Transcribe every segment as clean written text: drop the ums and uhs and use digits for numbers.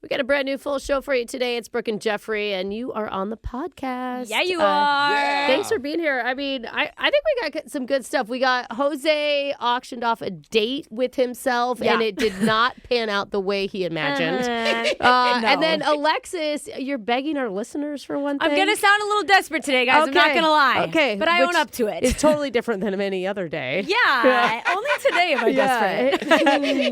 We got a brand new full show for you today. It's Brooke and Jeffrey, and you are on the podcast. Yeah, you are. Yeah. Thanks for being here. I mean, I think we got some good stuff. We got Jose auctioned off a date with himself, and it did not pan out the way he imagined. No. And then Alexis, you're begging our listeners for one thing. I'm going to sound a little desperate today, guys. I'm not going to lie. Okay. But I own up to it. It's totally different than any other day. Yeah. Only today am I desperate.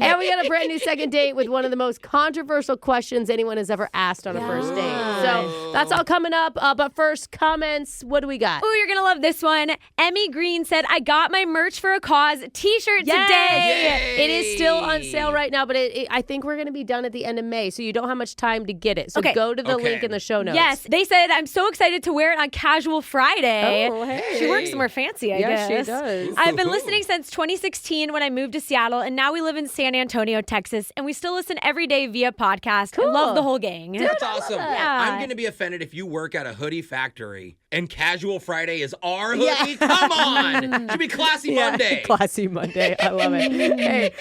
And we got a brand new second date with one of the most controversial questions anyone has ever asked on a first date. So that's all coming up. But first, comments. What do we got? Oh, you're going to love this one. Emmy Green said, I got my Merch for a Cause t-shirt today. It is still on sale right now, but I think we're going to be done at the end of May, so you don't have much time to get it. So go to the link in the show notes. Yes. They said, I'm so excited to wear it on Casual Friday. Oh, hey. She works somewhere fancy, I guess. Yes, she does. I've been listening since 2016 when I moved to Seattle, and now we live in San Antonio, Texas, and we still listen every day via podcast. Cool. I love the whole gang. That's awesome. Yeah. I'm going to be offended if you work at a hoodie factory and Casual Friday is our hoodie. Come on. Should be Classy Monday. Classy Monday. I love it.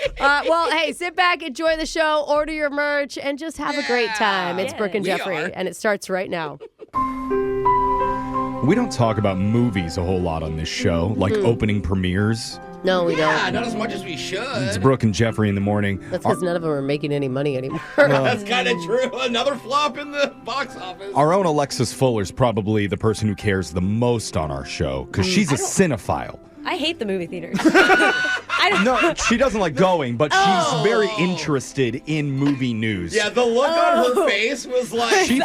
Hey, sit back, enjoy the show, order your merch, and just have a great time. It's Brooke and We Jeffrey, are. and it starts right now. We don't talk about movies a whole lot on this show, like opening premieres. No, we Yeah, don't. not as much as we should. It's Brooke and Jeffrey in the morning. That's because none of them are making any money anymore. That's kind of true. Another flop in the box office. Our own Alexis Fuller's probably the person who cares the most on our show because she's a cinephile. I hate the movie theaters. No, she doesn't like going, but she's very interested in movie news. Yeah, the look on her face was like, She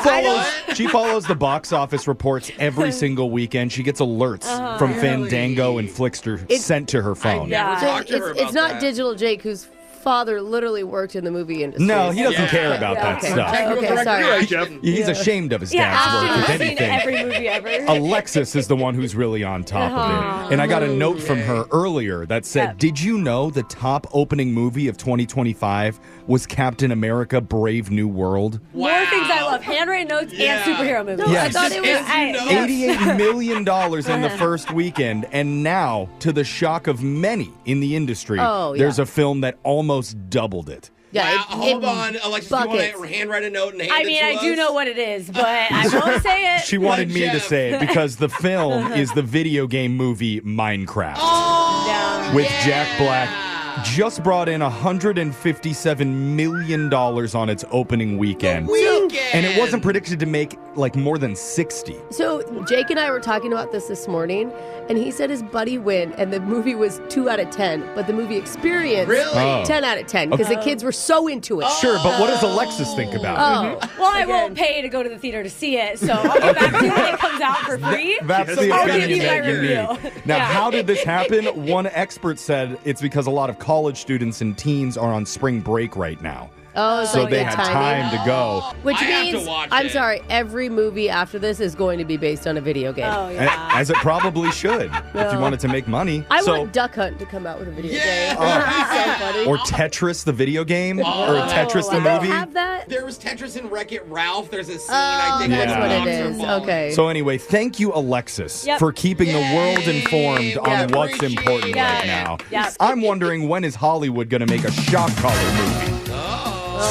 follows the box office reports every single weekend. She gets alerts from Fandango and Flickster sent to her phone. never talked to her about It's not that. Digital Jake, whose father literally worked in the movie industry. No, he doesn't care about that okay. stuff. Technical Okay, director sorry. action. He's ashamed of his dad's Ashton work, if has seen anything. every movie ever. Alexis is the one who's really on top of it. And I got a note from her earlier that said, did you know the top opening movie of 2025 was Captain America Brave New World? More things I love. Handwritten notes and superhero movies. Yes. I thought it was... $88 million in the first weekend. And now, to the shock of many in the industry, there's a film that almost doubled it. Yeah, Wow, hold on, Alexis, do you want to handwrite a note and hand it to I us? do know what it is, but I won't say it. She wanted But me to Jeff. say it because the film is the video game movie Minecraft. Oh, With Jack Black. Just brought in $157 million on its opening weekend. And it wasn't predicted to make like more than 60. So Jake and I were talking about this morning, and he said his buddy went, and the movie was 2 out of 10, but the movie experience, Oh. 10 out of 10, because the kids were so into it. Sure, but what does Alexis think about it? Well, I won't pay to go to the theater to see it, so I'll get back to you when it comes out for free. That's the I'll give opinion you my that you review. need. Now, how did this happen? One expert said it's because a lot of college students and teens are on spring break right now. Oh, So like they good had timing. time to go. Which I have to means, watch I'm it. sorry, every movie after this is going to be based on a video game. Oh, yeah. As it probably should, if you wanted to make money. I want Duck Hunt to come out with a video game. Yeah. So funny. Or Tetris, the video game, or Tetris, the Did they movie. have that? There was Tetris in Wreck-It Ralph. There's a scene, I think, that's where what the it blocks are is. falling. Okay. So anyway, thank you, Alexis, for keeping the world informed on what's appreciate important it. right now. Yeah. I'm wondering, when is Hollywood going to make a shock collar movie?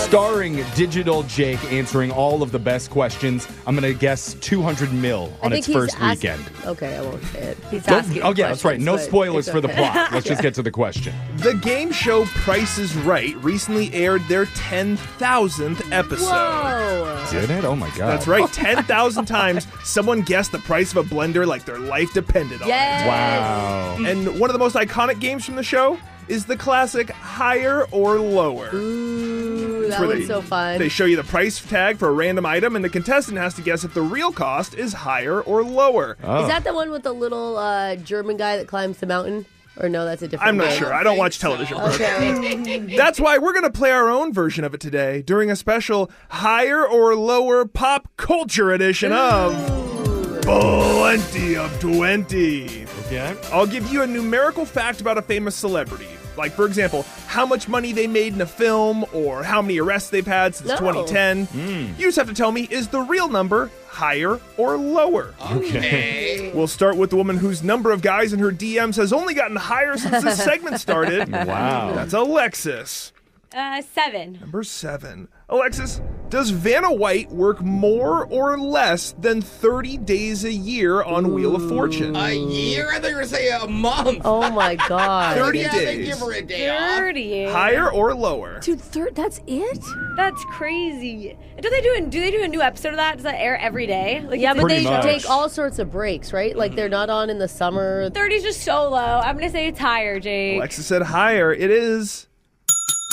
Starring Digital Jake answering all of the best questions. I'm going to guess $200 million on its first weekend. Okay, I won't say it. He's Don't- asking oh, yeah, that's right. No questions, but spoilers it's for the okay. plot. Let's just get to the question. The game show Price is Right recently aired their 10,000th episode. Whoa. Did it? Oh, my God. That's right, 10,000 times someone guessed the price of a blender like their life depended on Yes. Wow. it. And one of the most iconic games from the show is the classic Higher or Lower. Ooh, that where one's so fun. They show you the price tag for a random item, and the contestant has to guess if the real cost is higher or lower. Is that the one with the little German guy that climbs the mountain? Or no, that's a different I'm not game. sure. I don't watch television. Brooke. Okay. That's why we're going to play our own version of it today during a special Higher or Lower Pop Culture edition of Plenty of 20. Okay. I'll give you a numerical fact about a famous celebrity. Like, for example, how much money they made in a film or how many arrests they've had since 2010. You just have to tell me, is the real number higher or lower? Okay. We'll start with the woman whose number of guys in her DMs has only gotten higher since this segment started. Wow. That's Alexis. 7. Number 7. Alexis, Does Vanna White work more or less than 30 days a year on Wheel of Fortune? A year? I thought you were going to say a month. Oh my God. 30 yeah, days. They give her a day off. 30. Higher or lower? Dude, that's it? That's crazy. Do they do a new episode of that? Does that air every day? Like, Yeah, but Pretty they much. take all sorts of breaks, right? Like they're not on in the summer. 30's just so low. I'm gonna say it's higher, Jake. Alexis said higher. It is.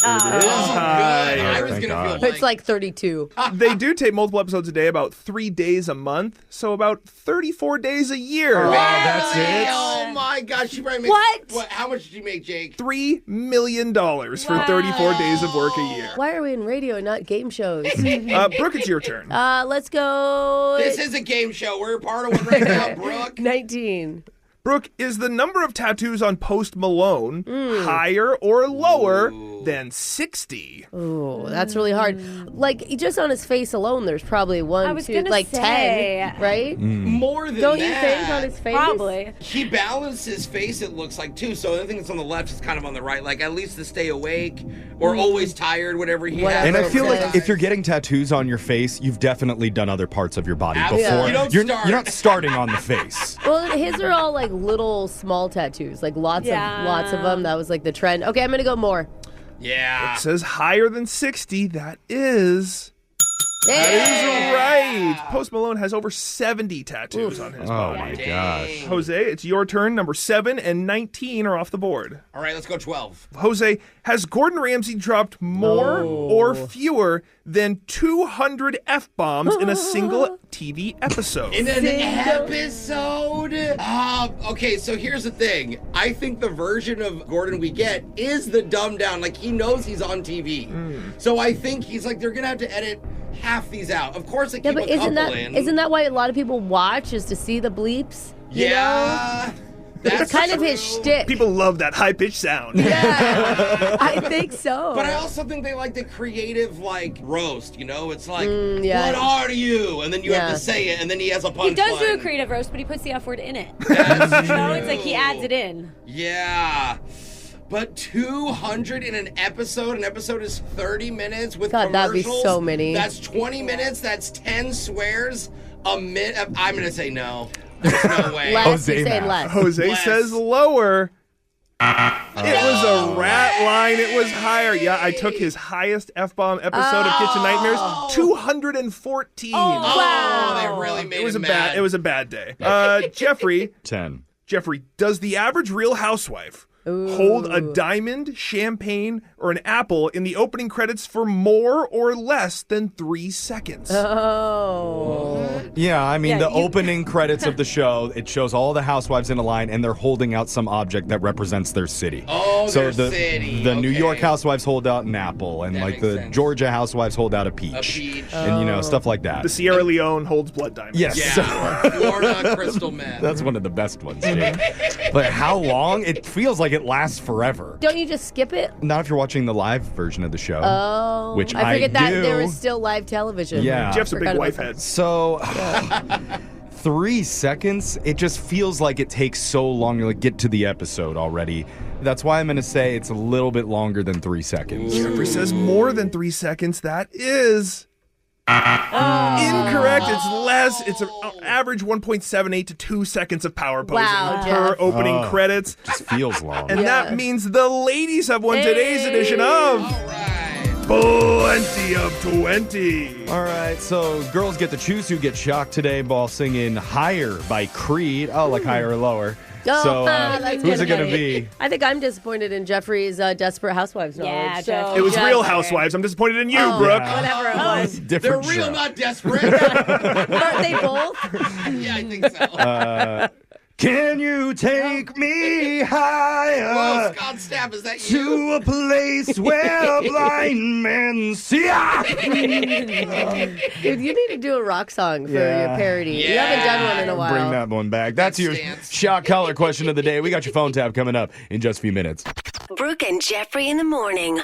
It is Oh, good. higher. I was Thank going to God. feel It's like 32. They do tape multiple episodes a day, about 3 days a month, so about 34 days a year. Oh, that's it? Oh my gosh, she probably makes What? How much did you make, Jake? $3 million for 34 days of work a year. Why are we in radio and not game shows? Brooke, it's your turn. Let's go. This is a game show. We're part of one right now, Brooke. 19. Brooke, is the number of tattoos on Post Malone higher or lower than 60? Ooh, that's really hard. Like, just on his face alone, there's probably one, I was two, gonna like say. 10, right? More than Don't that. you think on his face? Probably. He balanced his face, it looks like, too. So anything that's on the left is kind of on the right. Like, at least to stay awake or always tired, whatever he has. And I feel like Yes. if you're getting tattoos on your face, you've definitely done other parts of your body Absolutely. before. You don't You're start. not starting on the face. Well, his are all like little small tattoos, like lots of them. That was like the trend. Okay, I'm gonna go more. Yeah. It says higher than 60. That is Hey! right. Post Malone has over 70 tattoos on his Oh body. my Dang. gosh. Jose, it's your turn. Number 7 and 19 are off the board. All right, let's go 12. Jose, has Gordon Ramsay dropped more or fewer than 200 F-bombs in a single TV episode? In an episode? Okay, so here's the thing. I think the version of Gordon we get is the dumbed down. Like, he knows he's on TV. So I think he's like, they're going to have to edit half these out. Of course, they Yeah, keep but a couple isn't in. that why a lot of people watch, is to see the bleeps? You know? Yeah. That's It's kind of his true. shtick. People love that high-pitched sound. Yeah, I think so. But I also think they like the creative, like, roast, you know? It's like, yeah. what are you? And then you have Yeah. to say it, and then he has a punchline. He does do a creative roast, but he puts the F word in it. That's You know, it's true. like he adds it in. Yeah. But 200 in an episode is 30 minutes with God, that'd be commercials. so many. That's 20 minutes. That's 10 swears a minute. I'm going to say no. There's no way. less, Jose you're saying math. less. Jose Less. says lower. It was a rat line. It was higher. Yeah, I took his highest F-bomb episode of Kitchen Nightmares, 214. Oh, they really made It was him a mad. bad. It was a bad day. Jeffrey, 10. does the average Real Housewife hold a diamond, champagne, or an apple in the opening credits for more or less than 3 seconds? Oh. Yeah, I mean, Yeah, the you- opening credits of the show, it shows all the housewives in a line, and they're holding out some object that represents their city. Oh, so their the, city. The New Okay. York housewives hold out an apple, and That like makes the sense. Georgia housewives hold out a peach. A peach. And, you know, stuff like that. The Sierra Leone holds blood diamonds. Yes. Yeah. Florida crystal meth. That's one of the best ones, Jake. But how long? It feels like it lasts forever. Don't you just skip it? Not if you're watching the live version of the show. Oh. Which I forget that do. there was still live television. Yeah. Jeff's a big Forgot wife about head. So, 3 seconds, it just feels like it takes so long to like, get to the episode already. That's why I'm going to say it's a little bit longer than 3 seconds. Jeffrey says more than 3 seconds. That is incorrect. It's less. It's an average 1.78 to 2 seconds of power posing Wow, per Jeff. opening credits. Just feels long. And Yeah. that means the ladies have won today's edition of All right. Plenty of 20. All right, so girls get to choose who gets shocked today while singing Higher by Creed. Oh, like higher or lower. Oh, So that's who's it going to funny. be? I think I'm disappointed in Jeffrey's Desperate Housewives knowledge. Yeah, so Jeff. It was Jeff- Real Housewives. I'm disappointed in you, Brooke. Whatever it was. They're Different real, show. not desperate. Aren't they both? Yeah, I think so. Can you take me higher Whoa, Scott Stapp, is that you? to a place where blind men see? Dude, you need to do a rock song for Yeah. your parody. You Yeah. haven't done one in a while. Bring that one back. That's your stance. shock collar question of the day. We got your phone tab coming up in just a few minutes. Brooke and Jeffrey in the morning.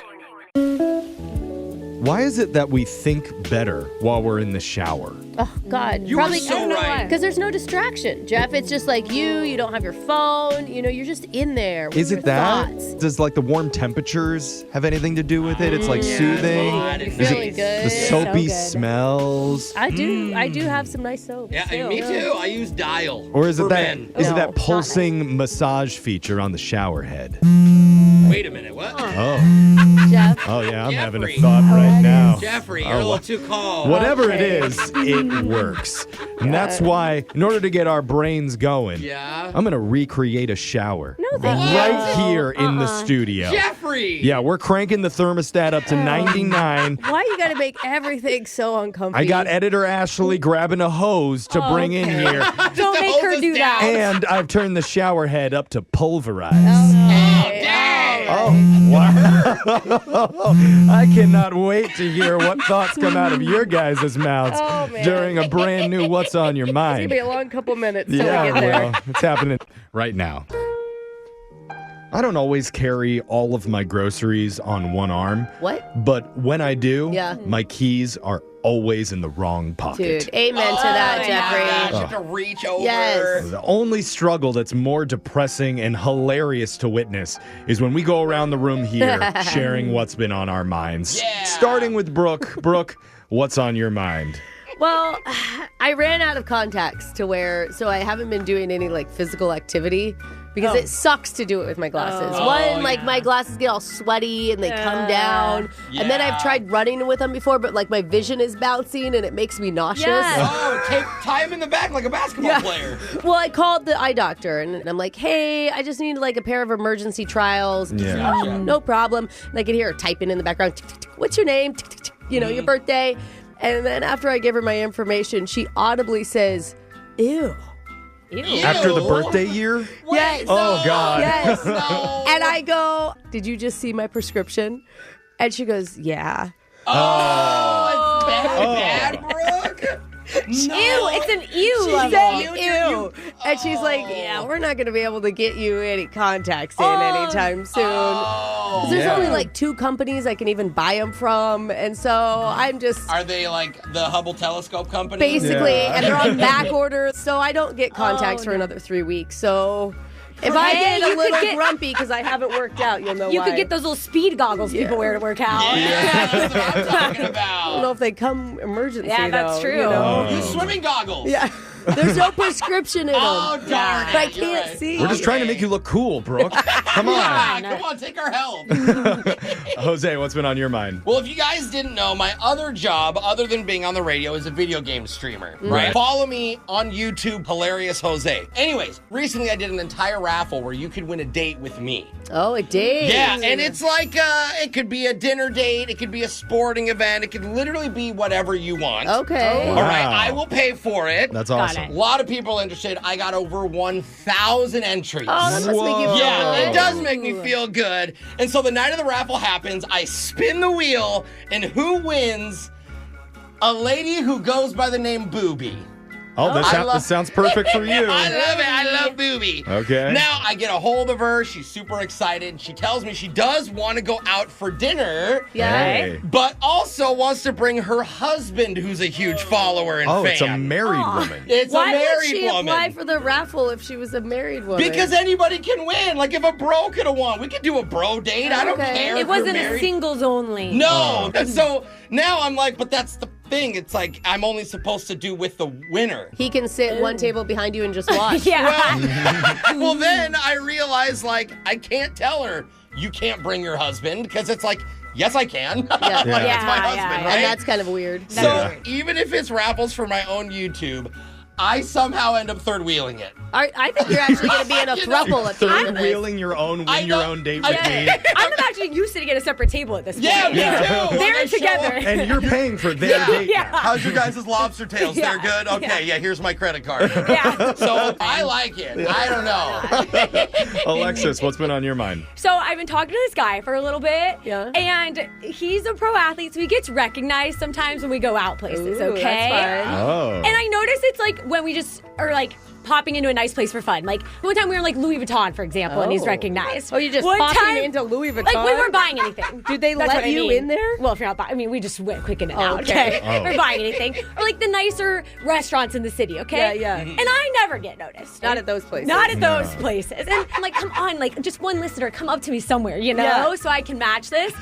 Why is it that we think better while we're in the shower? Oh, God. You are so right. Because there's no distraction, Jeff. It's just like you don't have your phone. You're just in there with Is your it that? thoughts. Does like the warm temperatures have anything to do with it? It's like soothing. You're You're Is feeling it good. the soapy So good. smells? I do have some nice soap. Yeah, me too. I use Dial. Or is it for that men. is it No, that not pulsing massage feature on the shower head? Wait a minute, what? Jeff. Oh yeah, I'm having a Jeffrey. thought right now. Jeffrey, you're a little too calm. Whatever it is, it works. And that's why, in order to get our brains going, Yeah? I'm going to recreate a shower. No, thank you. Right here in the studio. Jeffrey! Yeah, we're cranking the thermostat up to 99. Why you got to make everything so uncomfortable? I got editor Ashley grabbing a hose to bring in here. Don't to make hold her us do that. down. And I've turned the shower head up to pulverize. Dang! Oh, wow. I cannot wait to hear what thoughts come out of your guys' mouths man. during a brand new What's on Your It's going Mind. to be a long couple minutes till Yeah, we get there. well, it's happening right now. I don't always carry all of my groceries on one arm, What? but when I do, Yeah. my keys are always in the wrong pocket. Dude, amen to that, Oh, Jeffrey. gosh, you have to reach over. Yes. The only struggle that's more depressing and hilarious to witness is when we go around the room here sharing what's been on our minds. Yeah. Starting with Brooke. Brooke, what's on your mind? Well, I ran out of contacts to wear, so I haven't been doing any like physical activity because it sucks to do it with my glasses. Oh, One, like yeah. my glasses get all sweaty and they come down. And then I've Yeah. tried running with them before, but like my vision is bouncing and it makes me nauseous. Yes. Oh, tie him in the back like a basketball player. Well, I called the eye doctor and I'm like, hey, I just need like a pair of emergency trials. Yeah. Gotcha. No problem. And I could hear her typing in the background. Tick, tick, tick. What's your name? Tick, tick, tick. Your birthday. And then after I give her my information, she audibly says, ew. After the birthday year? Yes. Oh, God. Yes. No. And I go, did you just see my prescription? And she goes, yeah. Oh, it's bad, Brooke. Ew, it's an ew She level. said, ew. And she's like, yeah, we're not going to be able to get you any contacts in anytime soon. 'Cause there's Yeah. only like 2 companies I can even buy them from. And so I'm just Are they like the Hubble Telescope Company? basically, Yeah. and they're on back order. So I don't get contacts for another 3 weeks. So if I Hey, get a you could little get- grumpy because I haven't worked out, you'll know You why. could get those little speed goggles people wear to work out. Yeah, that's what I'm talking I don't know about. if they come emergency. Yeah, that's though, true. You know? Use swimming goggles. Yeah. There's no prescription in them. Oh, darn it. But I You're can't right. see. We're just trying to make you look cool, Brooke. Come on. Yeah, come on, take our help. Jose, what's been on your mind? Well, if you guys didn't know, my other job, other than being on the radio, is a video game streamer. Right. Follow me on YouTube, Hilarious Jose. Anyways, recently I did an entire raffle where you could win a date with me. Oh, a date. Yeah, and it's like, it could be a dinner date, it could be a sporting event, it could literally be whatever you want. Okay. All right, Wow. I will pay for it. That's Got awesome. A lot of people interested. I got over 1,000 entries. Oh, that must make you Whoa. feel Yeah, good. it does make me feel good. And so the night of the raffle happens, I spin the wheel, and who wins? A lady who goes by the name Booby. Oh, this sounds perfect for you. I love it. I love Booby. Okay. Now I get a hold of her. She's super excited. She tells me she does want to go out for dinner. Yeah. Hey. But also wants to bring her husband, who's a huge follower and Oh, fan. it's a married woman. It's Why a married would she woman. apply for the raffle if she was a married woman? Because anybody can win. Like if a bro could have won, we could do a bro date. I don't Okay. care. It if you're wasn't a married. singles only. No. And so now I'm like, but that's the thing. It's like I'm only supposed to do with the winner. he can sit one table behind you and just watch. Yeah. Well, then I realized like I can't tell her you can't bring your husband because it's like, yes, I can. like, Yeah. it's my Yeah, husband, yeah. right? And that's kind of weird. so Yeah. even if it's raffles for my own YouTube, I somehow end up third wheeling it. I think you're actually going to be in a You know, throuple at the end of Third this. wheeling your own I win your know. own date I- with me. I'm imagining you sitting at a separate table at this point. Yeah, me too. They're Like, I show together. up- And you're paying for their date. Yeah. How's your guys' lobster tails? Yeah. They're good? Okay, yeah, here's my credit card. Yeah. So I like it. I don't know. Alexis, what's been on your mind? So I've been talking to this guy for a little bit. Yeah. And he's a pro athlete, so he gets recognized sometimes when we go out places, Ooh, okay? that's fun. Oh. And I noticed it's like when we just are like popping into a nice place for fun. Like one time we were like Louis Vuitton, for example, and he's recognized. Oh, you just one popping time, into Louis Vuitton? Like we weren't buying anything. Did they That's let what I you mean. in there? Well, if you're not buying, I mean, we just went quick in and out. Okay. Okay, we're buying anything, or like the nicer restaurants in the city. Okay, Yeah. And I never get noticed. Not at those places. Not at those places. And I'm like, come on, like just one listener, come up to me somewhere, you know, so I can match this.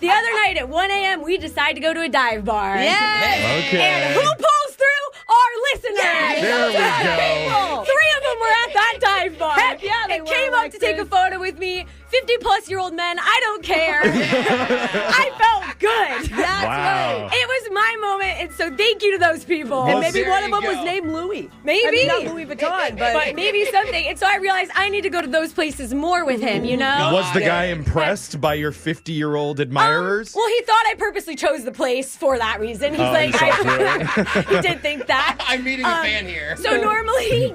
The other night at 1 a.m., we decide to go to a dive bar. Yes. Okay. And who pulls through? Our listeners. There we go. 3 of them were at that dive bar. Heck yeah, they and were, came up to take a Alexis. photo with me. 50-plus-year-old men. I don't care. I felt good. That's Wow. right. It was my moment, and so thank you to those people. And maybe there one of you them was go. named Louis. Maybe. I mean, not Louis Vuitton, but maybe something. And so I realized I need to go to those places more with him, you know? Was the guy impressed by your 50-year-old admirers? Well, he thought I purposely chose the place for that reason. He's like, he saw he did think that. I'm meeting a fan here. So normally,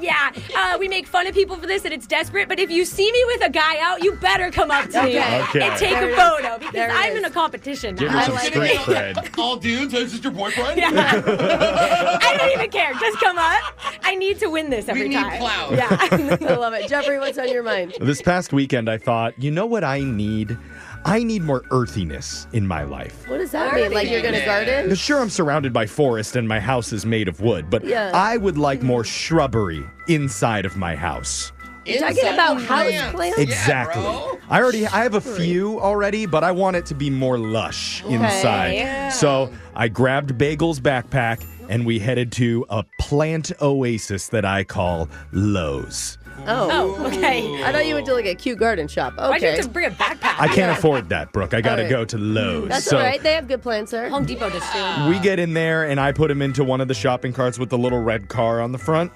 we make fun of people for this and it's desperate, but if you see me with a guy out, you better come up to me Okay. and take There a it photo is. because There it I'm is. in a competition Give now. her some like street it. cred. All dudes, is this your boyfriend? I don't even care. Just come up. I need to win this every need time. clout. Yeah. I love it. Jeffrey, what's on your mind? This past weekend, I thought, you know what I need? I need more earthiness in my life. What does that mean? Like you're going to garden? Sure, I'm surrounded by forest and my house is made of wood, but Yeah. I would like more shrubbery inside of my house. You're talking about house plants? Exactly. bro. I have a few already, but I want it to be more lush inside. Yeah. So I grabbed Bagel's backpack and we headed to a plant oasis that I call Lowe's. Oh, okay. I thought you went to like a cute garden shop. Why'd you Okay. have to bring a backpack? I can't afford that, Brooke. I got to All right. go to Lowe's. That's so all right. They have good plants there. Home Depot does too. we get in there and I put him into one of the shopping carts with the little red car on the front.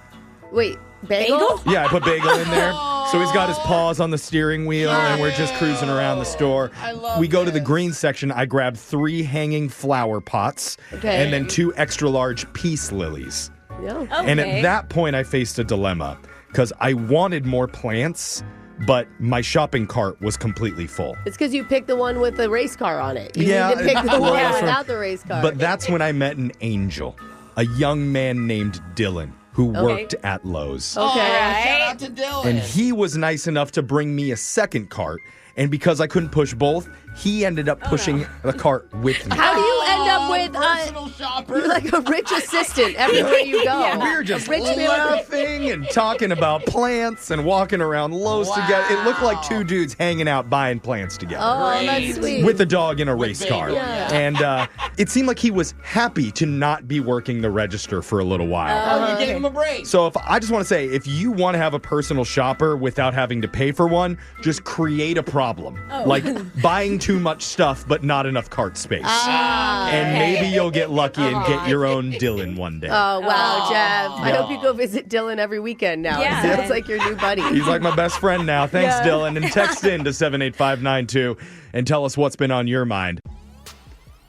Wait, bagel? Yeah, I put Bagel in there. So he's got his paws on the steering wheel, and we're just cruising around the store. I love we go to the this. green section. I grab 3 hanging flower pots Okay. and then 2 extra large peace lilies. Yeah. Okay. And at that point, I faced a dilemma because I wanted more plants, but my shopping cart was completely full. It's because you picked the one with the race car on it. You Yeah. need to pick the one Yeah. without the race car. But that's when I met an angel, a young man named Dylan, who worked at Lowe's. Okay. Shout out to Dylan. And he was nice enough to bring me a second cart. And because I couldn't push both, he ended up pushing the cart with me. How do you end up with personal shopper? you're like a rich assistant everywhere you go? We were just A rich man. laughing and talking about plants and walking around Lowe's together. It looked like 2 dudes hanging out buying plants together. Oh, that's sweet. With a dog in a race Bagel. car. Yeah. And it seemed like he was happy to not be working the register for a little while. You gave him a break. So I just want to say, if you want to have a personal shopper without having to pay for one, just create a problem. Like buying too much stuff but not enough cart space. And maybe you'll get lucky and get your own Dylan one day. Oh, wow, Jeff. I hope you go visit Dylan every weekend now. Yeah. It sounds like your new buddy. He's like my best friend now. Thanks, Yeah. Dylan. And text in to 78592 and tell us what's been on your mind.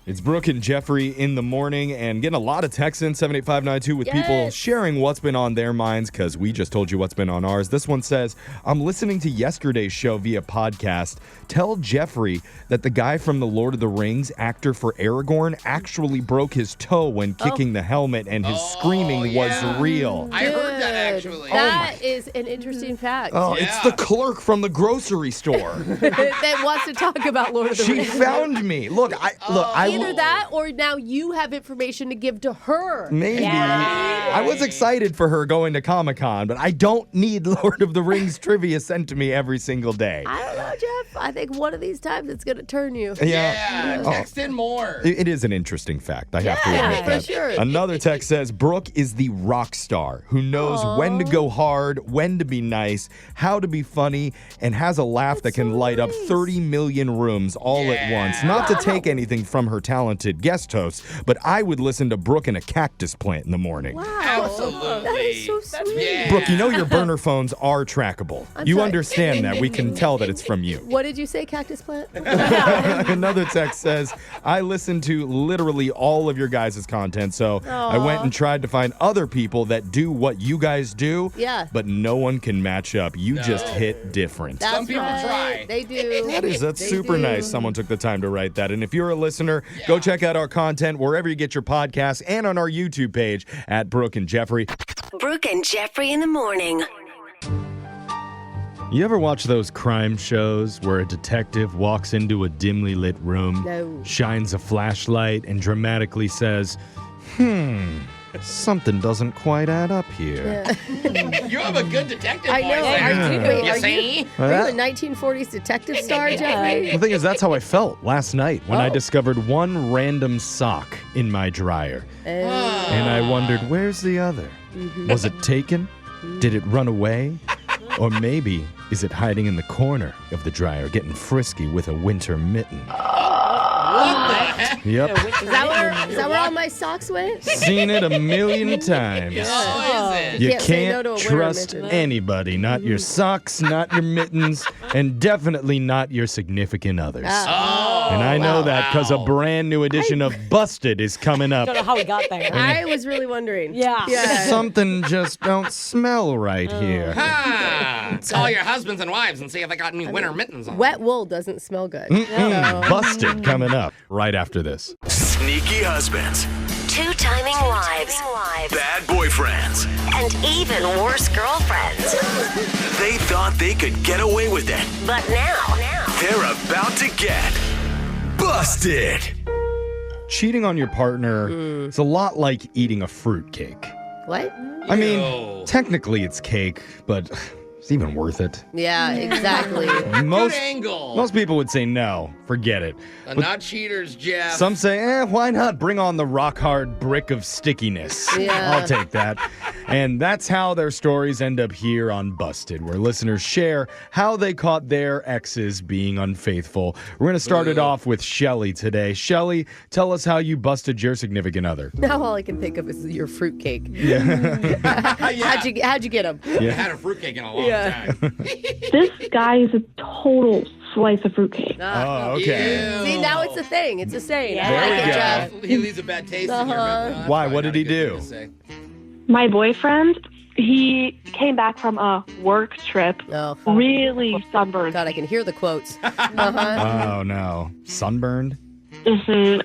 It's Brooke and Jeffrey in the morning and getting a lot of texts in 78592 with people Yes. sharing what's been on their minds because we just told you what's been on ours. This one says, I'm listening to yesterday's show via podcast. Tell Jeffrey that the guy from The Lord of the Rings, actor for Aragorn, actually broke his toe when kicking the helmet and his screaming was real. I heard that Dude, actually. That is an interesting fact. Oh, it's the clerk from the grocery store. that wants to talk about Lord of the She Rings. found me. Look, I Either that or now you have information to give to her. maybe. I was excited for her going to Comic-Con, but I don't need Lord of the Rings trivia sent to me every single day. I don't know, Jeff. I think one of these times it's going to turn you. Yeah, text in more. It is an interesting fact. I have to Yeah, admit for that. sure. Another text says Brooke is the rock star who knows when to go hard, when to be nice, how to be funny, and has a laugh that can so light up nice. 30 million rooms all at once. Not to take anything from her talented guest hosts, but I would listen to Brooke in a cactus plant in the morning. Wow. Absolutely. That is so sweet. Yeah. Brooke, you know your burner phones are trackable. You sorry. understand that. We can tell that it's from you. What did you say, cactus plant? Another text says, I listen to literally all of your guys' content, so I went and tried to find other people that do what you guys do, Yeah. but no one can match up. You just hit different. That's people right. try. They do. That's They super do. nice. Someone took the time to write that. And if you're a listener, go check out our content wherever you get your podcasts and on our YouTube page at Brooke and Jeffrey. Brooke and Jeffrey in the morning. You ever watch those crime shows where a detective walks into a dimly lit room, No. shines a flashlight, and dramatically says, something doesn't quite add up here. You have a good detective I voice know. there. Wait, You are see? you a 1940s detective star, Jeffrey? The thing is, that's how I felt last night when I Oh. discovered one random sock in my dryer. And I wondered, where's the other? Was it taken? Did it run away? Or maybe is it hiding in the corner of the dryer, getting frisky with a winter mitten? Yep. Is that where all my socks went? Seen it a million times. Oh, is it? You Can't say no can't to a winter trust mitten. anybody. Not your socks, not your mittens, and definitely not your significant others. Oh, And I know that because a wow. brand new edition of Busted is coming up. Don't know how we got there. I was really wondering. Yeah. Something just don't smell right here. Ah, call your husbands and wives and see if they got any winter mittens on. Wet wool doesn't smell good. Busted coming up right after this. Sneaky husbands, Two-timing wives. bad boyfriends. And even worse girlfriends. They thought they could get away with it. But now, They're about to get busted. Cheating on your partner is a lot like eating a fruitcake. What? I mean, Ew. technically it's cake, but it's even worth it. Yeah, exactly. Good angle. Most people would say no, forget it. Not cheaters, Jeff. Some say, why not bring on the rock-hard brick of stickiness? Yeah. I'll take that. And that's how their stories end up here on Busted, where listeners share how they caught their exes being unfaithful. We're going to start it off with Shelly today. Shelly, tell us how you busted your significant other. Now all I can think of is your fruitcake. Yeah. How'd you get him? I haven't had a fruitcake in a long time. This guy is a total slice of fruitcake. Oh, okay. See, now it's a thing. It's a saying. Yeah. I like There we it, go. Jeff. He leaves a bad taste in your mouth. That's Why? probably What not did a he good do? thing to say. My boyfriend, he came back from a work trip Oh, really sunburned. God, I can hear the quotes. Uh-huh. Oh, no. Sunburned?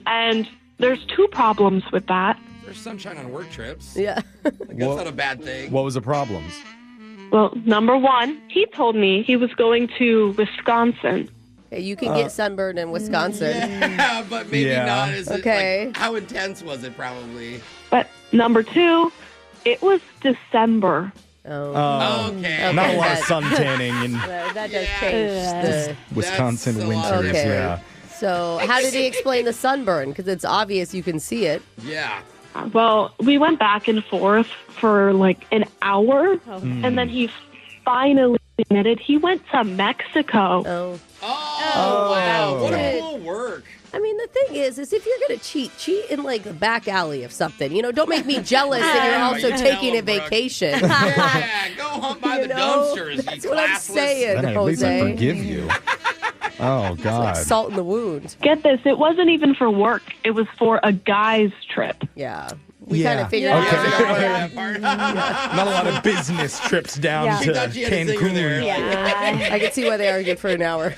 And there's two problems with that. There's sunshine on work trips. Yeah. That's not a bad thing. What was the problems? Well, number one, he told me he was going to Wisconsin. Hey, you can get sunburned in Wisconsin. Yeah, but maybe Yeah. not. Is it, Okay. like, how intense was it, probably? But number two, it was December. Oh. Okay. Not a lot that- of sun tanning in That does Yeah. change the... Wisconsin so winters, Okay. yeah. So how did he explain the sunburn? Because it's obvious you can see it. Yeah. Well, we went back and forth for like an hour, and then he finally admitted he went to Mexico. Oh. Oh, wow. What a Dude. cool work. I mean, the thing is if you're going to cheat in like the back alley of something. You know, don't make me jealous that you're also You taking tell a him, Brooke. vacation. Yeah, go hunt by You the know? dumpsters, That's you what I'm classless. saying, Then at least I Jose. forgive you. Oh, God. Salt in the wound. Get this, it wasn't even for work. It was for a guy's trip. Yeah. We Yeah. kind of figured Okay. it out. That part. Not a lot of business trips down Yeah. He to thought you had to say you're there. Cancun. I could see why they argued for an hour.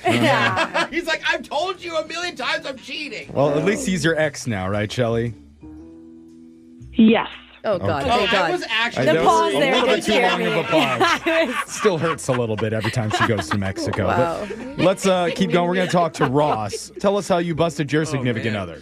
He's like, I've told you a million times I'm cheating. Well, at least he's your ex now, right, Shelly? Yes. Oh, God. Oh, Thank I God. was actually... That was pause a there little did bit too scare long me. of a pause. Still hurts a little bit every time she goes to Mexico. Wow. But let's keep going. We're going to talk to Ross. Tell us how you busted your significant man. other.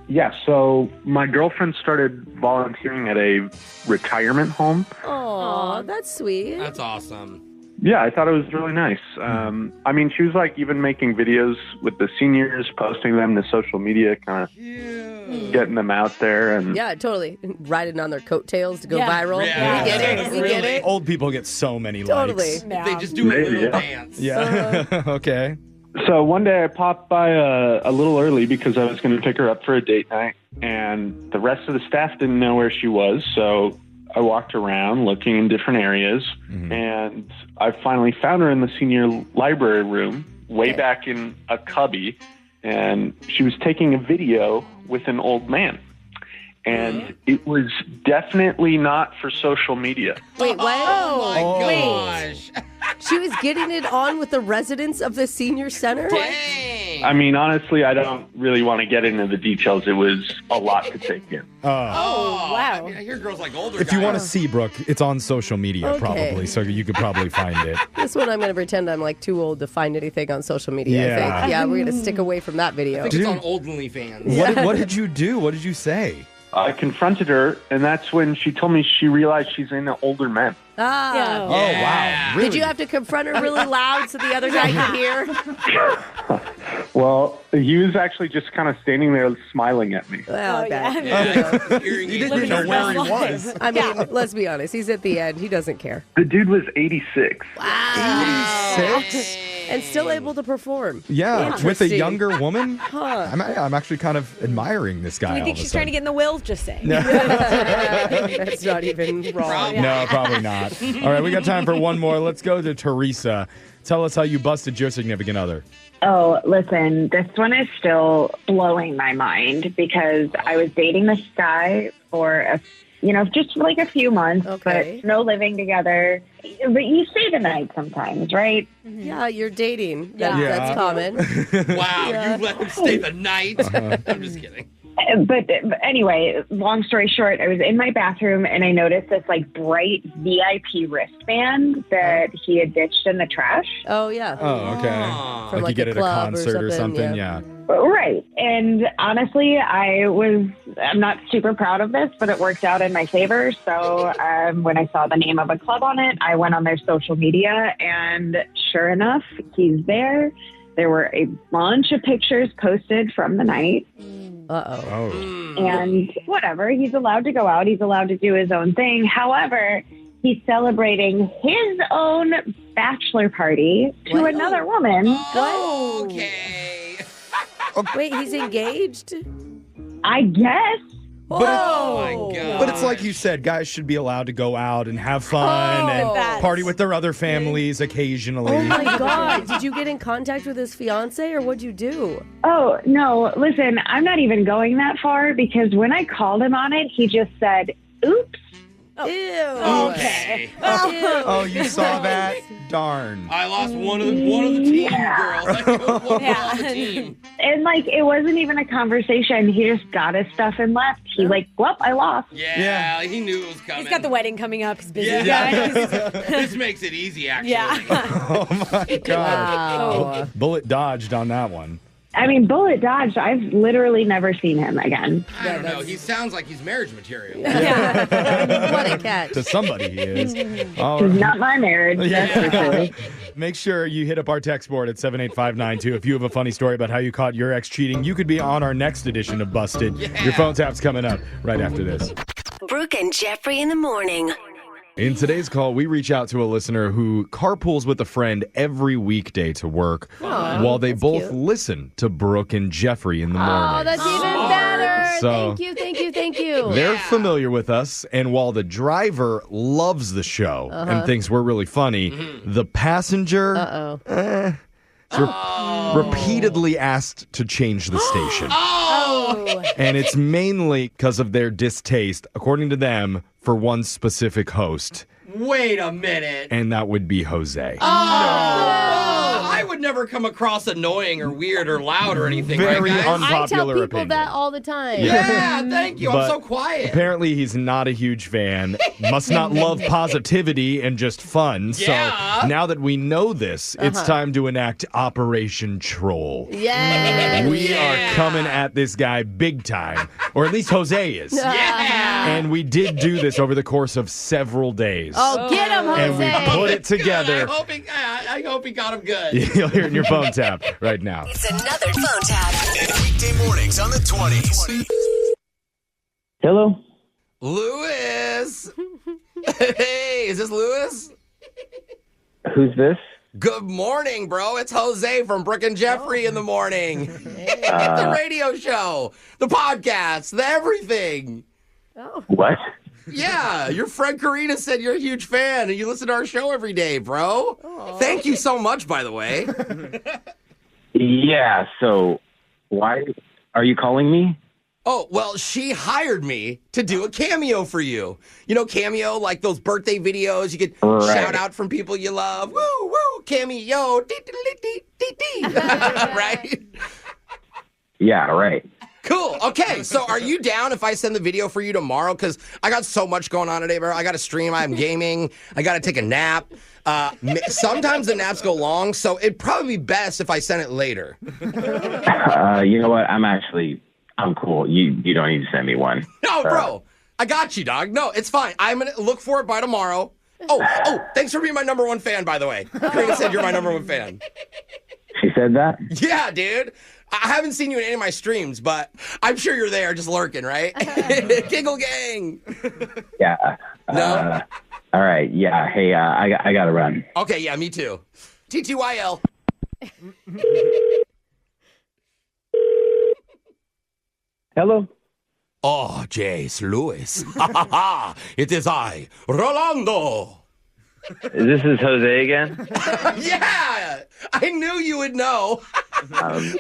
Yeah, so my girlfriend started volunteering at a retirement home. Aw, that's sweet. That's awesome. Yeah, I thought it was really nice. I mean, she was like even making videos with the seniors, posting them to social media, kind of getting them out there. And Yeah, totally. Riding on their coattails to go Yeah. viral. Yeah. You get it? You get it? Old people get so many Totally. likes. If they just do a Maybe, little yeah. dance. Yeah. Okay. so one day I popped by a little early because I was going to pick her up for a date night, and the rest of the staff didn't know where she was. So I walked around looking in different areas, and I finally found her in the senior library room, way back in a cubby, and she was taking a video with an old man. And it was definitely not for social media. Wait, what? Oh, my gosh. She was getting it on with the residents of the senior center? Dang. I mean, honestly, I don't really want to get into the details. It was a lot to take in. Oh, wow. I hear girls like older If you guys. want to see Brooke, it's on social media Okay. probably, so you could probably find it. This one I'm going to pretend I'm like too old to find anything on social media. Yeah. I think. Yeah, we're going to stick away from that video. I think it's on Old OnlyFans. What did you do? What did you say? I confronted her, and that's when she told me she realized she's into older men. Ah. Oh, wow. Really? Did you have to confront her really loud so the other guy could hear? Well, he was actually just kind of standing there smiling at me. Well, I bet. Hearing You aids. didn't even know where he was. I mean, let's be honest. He's at the end. He doesn't care. The dude was 86. 86? And still able to perform. Yeah, with a Interesting. younger woman? I'm actually kind of admiring this guy. Do you think she's trying to get in the will? Just say. That's not even wrong. No, probably not. All right, we got time for one more. Let's go to Teresa. Tell us how you busted your significant other. Oh, listen, this one is still blowing my mind because I was dating this guy for just like a few months, Okay. but no living together. But you stay the night sometimes, right? Yeah, you're dating. Yeah. That's common. Wow, you let him stay the night. I'm just kidding. But anyway, long story short, I was in my bathroom and I noticed this like bright VIP wristband that he had ditched in the trash. Oh, yeah. Oh, okay. From like you like get a at a club or concert or something, something. yeah. Yeah. Right. And honestly, I'm not super proud of this, but it worked out in my favor. So when I saw the name of a club on it, I went on their social media and sure enough, he's there. There were a bunch of pictures posted from the night. Uh-oh. Oh. And whatever, he's allowed to go out. He's allowed to do his own thing. However, he's celebrating his own bachelor party to What? another woman. Okay. Wait, he's engaged? I guess. Oh my God. But it's like you said, guys should be allowed to go out and have fun and That's- party with their other families occasionally. Oh, my God. Did you get in contact with his fiance or what'd you do? Oh, no, listen, I'm not even going that far because when I called him on it, he just said, oops. Ew. Okay. Oh, you saw that? Darn. I lost one of the team girls. I killed one on the team. And like, it wasn't even a conversation. He just got his stuff and left. He's like, well, I lost. Yeah, he knew it was coming. He's got the wedding coming up. He's busy. Yeah. This makes it easy, actually. Yeah. Oh, my God. Wow. Bullet dodged on that one. I mean, bullet dodged. I've literally never seen him again. I don't know. He sounds like he's marriage material. What a catch. To somebody he is. All right. Not my marriage, that's for sure. Make sure you hit up our text board at 78592. If you have a funny story about how you caught your ex cheating, you could be on our next edition of Busted. Yeah. Your phone tap's coming up right after this. Brooke and Jeffrey in the morning. In today's call, we reach out to a listener who carpools with a friend every weekday to work while they both cute. listen to Brooke and Jeffrey in the morning. Oh, that's even better. So- Thank you. They're familiar with us, and while the driver loves the show and thinks we're really funny, the passenger is repeatedly asked to change the station. And it's mainly because of their distaste, according to them, for one specific host, Wait a minute. and that would be Jose. I would never come across annoying or weird or loud or anything, Very right, guys? I tell unpopular people opinion. that all the time. Yeah, thank you. I'm But so quiet. Apparently, he's not a huge fan, must not love positivity and just fun. Yeah. So now that we know this, it's time to enact Operation Troll. Yeah. We are coming at this guy big time, or at least Jose is. Yeah. And we did do this over the course of several days. Oh, get him, Jose. And we put it together. I hope he got him good. You'll hear it in your phone tap right now. It's another phone tap. Weekday mornings on the 20s. Hello? Lewis. Hey, is this Lewis? Who's this? Good morning, bro. It's Jose from Brooke and Jeffrey in the morning. The radio show, the podcast, the everything. What? Yeah, your friend Karina said you're a huge fan and you listen to our show every day, bro. Thank you so much, by the way. Yeah, so why are you calling me? Oh, well, she hired me to do a cameo for you. You know, cameo, like those birthday videos you could Right. shout out from people you love. Woo, woo, cameo, dee, dee, dee, dee, dee, dee. Right? Yeah, right. Cool. Okay, so are you down if I send the video for you tomorrow? Because I got so much going on today, bro. I got to stream. I'm gaming. I got to take a nap. Sometimes the naps go long, so it'd probably be best if I sent it later. You know what? I'm cool. You don't need to send me one. No, bro. I got you, dog. No, it's fine. I'm going to look for it by tomorrow. Oh, thanks for being my number one fan, by the way. Karina said you're my number one fan. She said that? Yeah, dude. I haven't seen you in any of my streams, but I'm sure you're there just lurking, right? Giggle gang. Yeah. No? All right. Yeah. Hey, I got to run. Okay, yeah, me too. TTYL. Hello? Oh, Jace Lewis. It is I, Rolando. This is Jose again? Yeah, I knew you would know.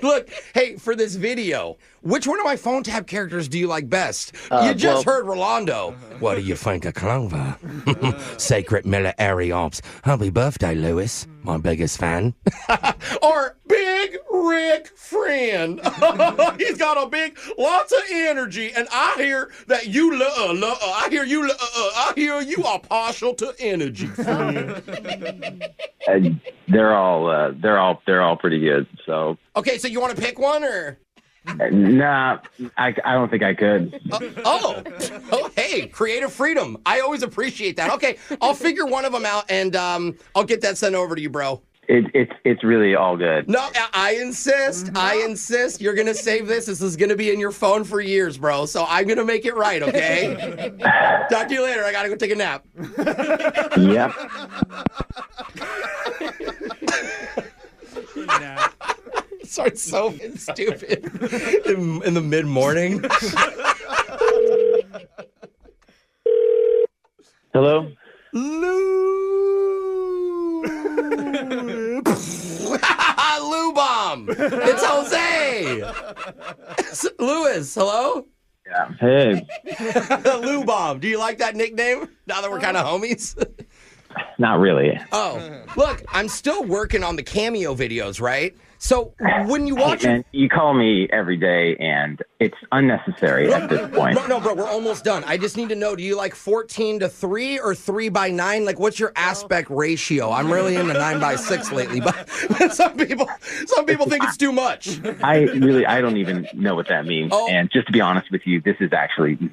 Look, hey, for this video, which one of my phone tap characters do you like best? You just heard Rolando. What do you think of Clover? Sacred military ops. Happy birthday, Lewis, my biggest fan. Or Big Rick Friend. He's got lots of energy, and I hear that you I hear you are partial to energy. They're all pretty good. So okay, so you want to pick one or? Nah, I don't think I could. Oh, hey, creative freedom. I always appreciate that. Okay, I'll figure one of them out, and I'll get that sent over to you, bro. It's really all good. No, I insist. I insist. You're gonna save this. This is gonna be in your phone for years, bro. So I'm gonna make it right. Okay. Talk to you later. I gotta go take a nap. Yep. Sorry, so stupid in the mid-morning. Hello? Lou Bomb. It's Jose. Lewis, hello? Yeah. Hey. Lou Bomb. Do you like that nickname now that we're kind of homies? Not really. Oh, look, I'm still working on the Cameo videos, right? So when you watch man, you call me every day, and it's unnecessary at this point. No, bro, we're almost done. I just need to know, do you like 14:3 or 3:9? Like, what's your aspect ratio? I'm really into 9:6 lately, but some people think it's too much. I don't even know what that means. Oh. And just to be honest with you, this is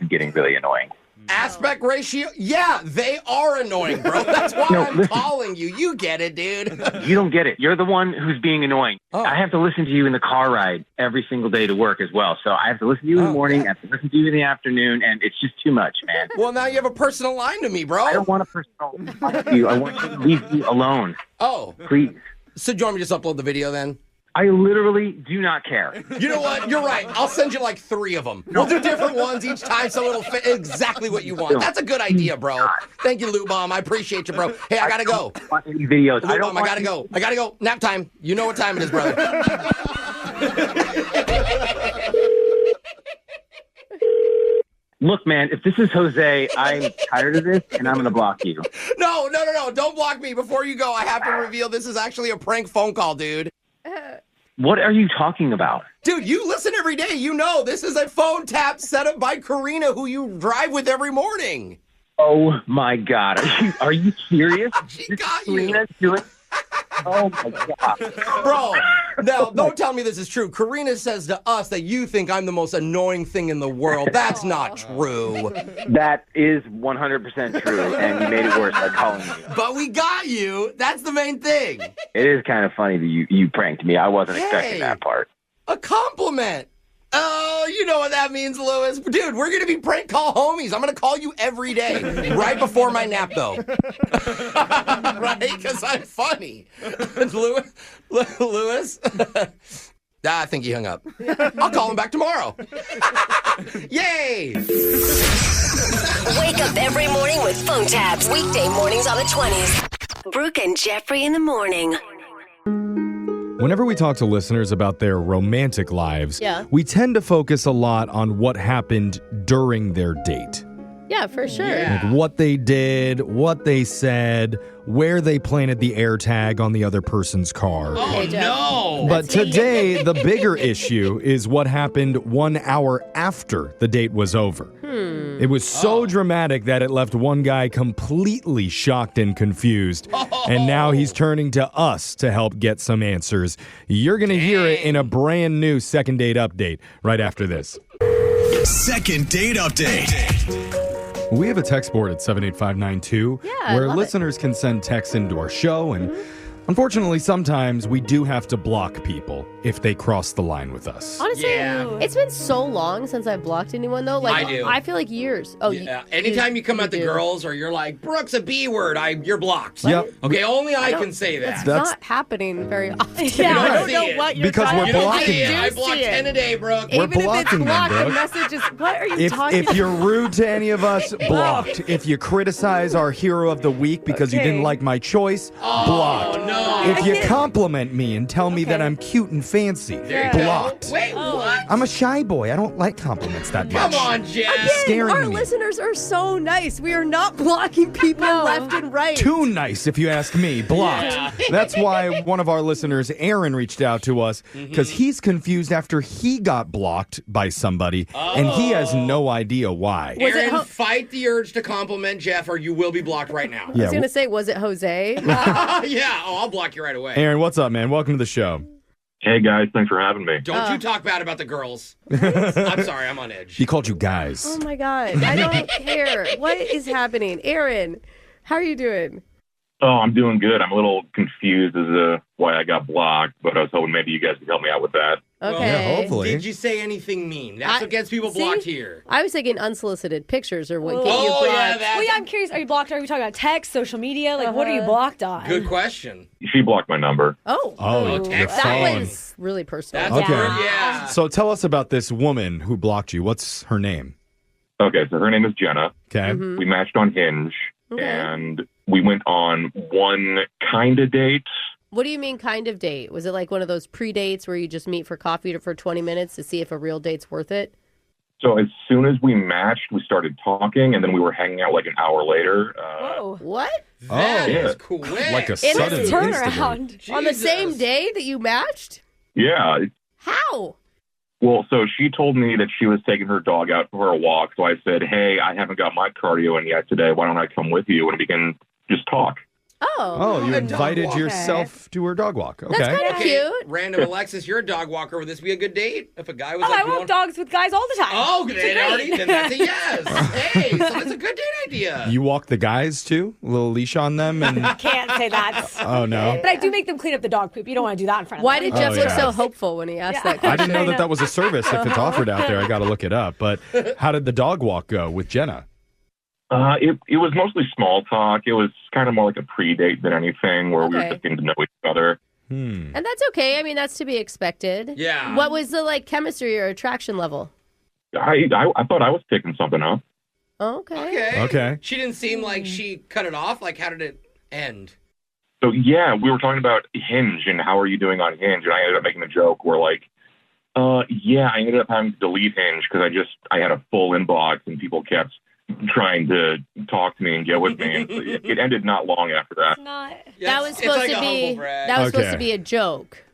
getting really annoying. Aspect ratio? Yeah, they are annoying, bro. That's why I'm calling you. You get it, dude. You don't get it. You're the one who's being annoying. Oh. I have to listen to you in the car ride every single day to work as well. So I have to listen to you in the morning, I have to listen to you in the afternoon, and it's just too much, man. Well, now you have a personal line to me, bro. I don't want a personal line to you. I want you to leave me alone. Oh. Please. So do you want me to just upload the video then? I literally do not care. You know what? You're right. I'll send you like 3 of them. We'll do different ones each time so it'll fit exactly what you want. That's a good idea, bro. Thank you, Lou Bomb. I appreciate you, bro. Hey, I gotta go. I don't want any videos. Lou Bomb, I gotta go. I gotta go. Nap time. You know what time it is, brother. Look, man, if this is Jose, I'm tired of this, and I'm going to block you. No. Don't block me. Before you go, I have to reveal this is actually a prank phone call, dude. What are you talking about? Dude, you listen every day. You know this is a phone tap set up by Karina, who you drive with every morning. Oh, my God. Are you serious? She got you. Karina's doing... Oh, my God. Bro, now, don't tell me this is true. Karina says to us that you think I'm the most annoying thing in the world. That's not true. That is 100% true, and you made it worse by calling me. But we got you. That's the main thing. It is kind of funny that you pranked me. I wasn't expecting that part. A compliment. Oh, you know what that means, Lewis. Dude, we're going to be prank call homies. I'm going to call you every day, right before my nap, though. Right? Because I'm funny. Lewis? I think he hung up. I'll call him back tomorrow. Yay! Wake up every morning with phone taps. Weekday mornings on the 20s. Brooke and Jeffrey in the morning. Whenever we talk to listeners about their romantic lives, we tend to focus a lot on what happened during their date. Yeah, for sure. Like what they did, what they said, where they planted the air tag on the other person's car. Oh, no. But today, the bigger issue is what happened 1 hour after the date was over. It was so dramatic that it left one guy completely shocked and confused. And now he's turning to us to help get some answers. You're going to hear it in a brand new second date update right after this. Second date update. We have a text board at 78592 where listeners can send texts into our show, and unfortunately, sometimes we do have to block people if they cross the line with us. Honestly, it's been so long since I've blocked anyone, though. Like, I do. I feel like years. Oh, yeah. Anytime you come at the girls or you're like, Brooke's a B word, you're blocked. Yep. Okay, only I can say that. That's not happening very often. Yeah, I don't know what you're Because we're You don't blocking see it. you. I block 10 a day, Brooke. We're Even if blocking it's them, blocked, the Brooke. message is, what are you talking If about? you're rude to any of us, blocked. If you criticize our hero of the week because you didn't like my choice, blocked. No. If you compliment me and tell me that I'm cute and fancy, blocked. Wait, what? I'm a shy boy. I don't like compliments that much. Come on, Jen. Scaring Our me. listeners are so nice. We are not blocking people left and right. Too nice, if you ask me. Blocked. That's why one of our listeners, Aaron, reached out to us because he's confused after he got blocked by somebody, and he has no idea why. Aaron, fight the urge to compliment Jeff or you will be blocked right now. I was going to say, was it Jose? Yeah, I'll block you right away. Aaron, what's up, man? Welcome to the show. Hey, guys. Thanks for having me. Don't you talk bad about the girls. I'm sorry, I'm on edge. He called you guys. Oh, my God. I don't care. What is happening? Aaron, how are you doing? Oh, I'm doing good. I'm a little confused as to why I got blocked, but I was hoping maybe you guys could help me out with that. Okay. Yeah, hopefully. Did you say anything mean? That's what gets people blocked here. I was thinking unsolicited pictures or what get you Oh, blocked. yeah, Well, yeah, I'm curious. Are you blocked? Are we talking about text, social media? Like, what are you blocked on? Good question. She blocked my number. Oh, your that phone. was really personal. That's Okay. good, yeah. So tell us about this woman who blocked you. What's her name? Okay, so her name is Jenna. Okay. We matched on Hinge, and we went on one kind of date. What do you mean kind of date? Was it like one of those pre-dates where you just meet for coffee for 20 minutes to see if a real date's worth it? So as soon as we matched, we started talking, and then we were hanging out like an hour later. Whoa. What? That yeah. is quick. Like a In sudden this turnaround. On the same day that you matched? Yeah. How? Well, so she told me that she was taking her dog out for a walk. So I said, hey, I haven't got my cardio in yet today. Why don't I come with you and we can just talk? Oh. You A dog invited walk. yourself to her dog walk. Okay. That's kind of cute. Random Alexis, you're a dog walker. Would this be a good date? If a guy was Oh, like, I you walk want- dogs with guys all the time. Oh, It's then great. already, then that's a yes. Hey, so that's a good date idea. You walk the guys too? A little leash on them? And Can't say that. oh, no. But I do make them clean up the dog poop. You don't want to do that in front of Why them. did Jeff Oh, look yeah. so hopeful when he asked that I question? didn't know that was a service. If it's offered out there, I got to look it up. But how did the dog walk go with Jenna? It was mostly small talk. It was kind of more like a pre-date than anything where we were Okay. just getting to know each other. And that's okay. I mean, that's to be expected. Yeah. What was the chemistry or attraction level? I thought I was picking something up. Oh, okay. Okay. She didn't seem like she cut it off. Like, how did it end? So, yeah, we were talking about Hinge and how are you doing on Hinge? And I ended up making a joke where, like, yeah, I ended up having to delete Hinge because I had a full inbox and people kept trying to talk to me and get with me. And so it ended not long after that. That was supposed to be. That was supposed to be a joke.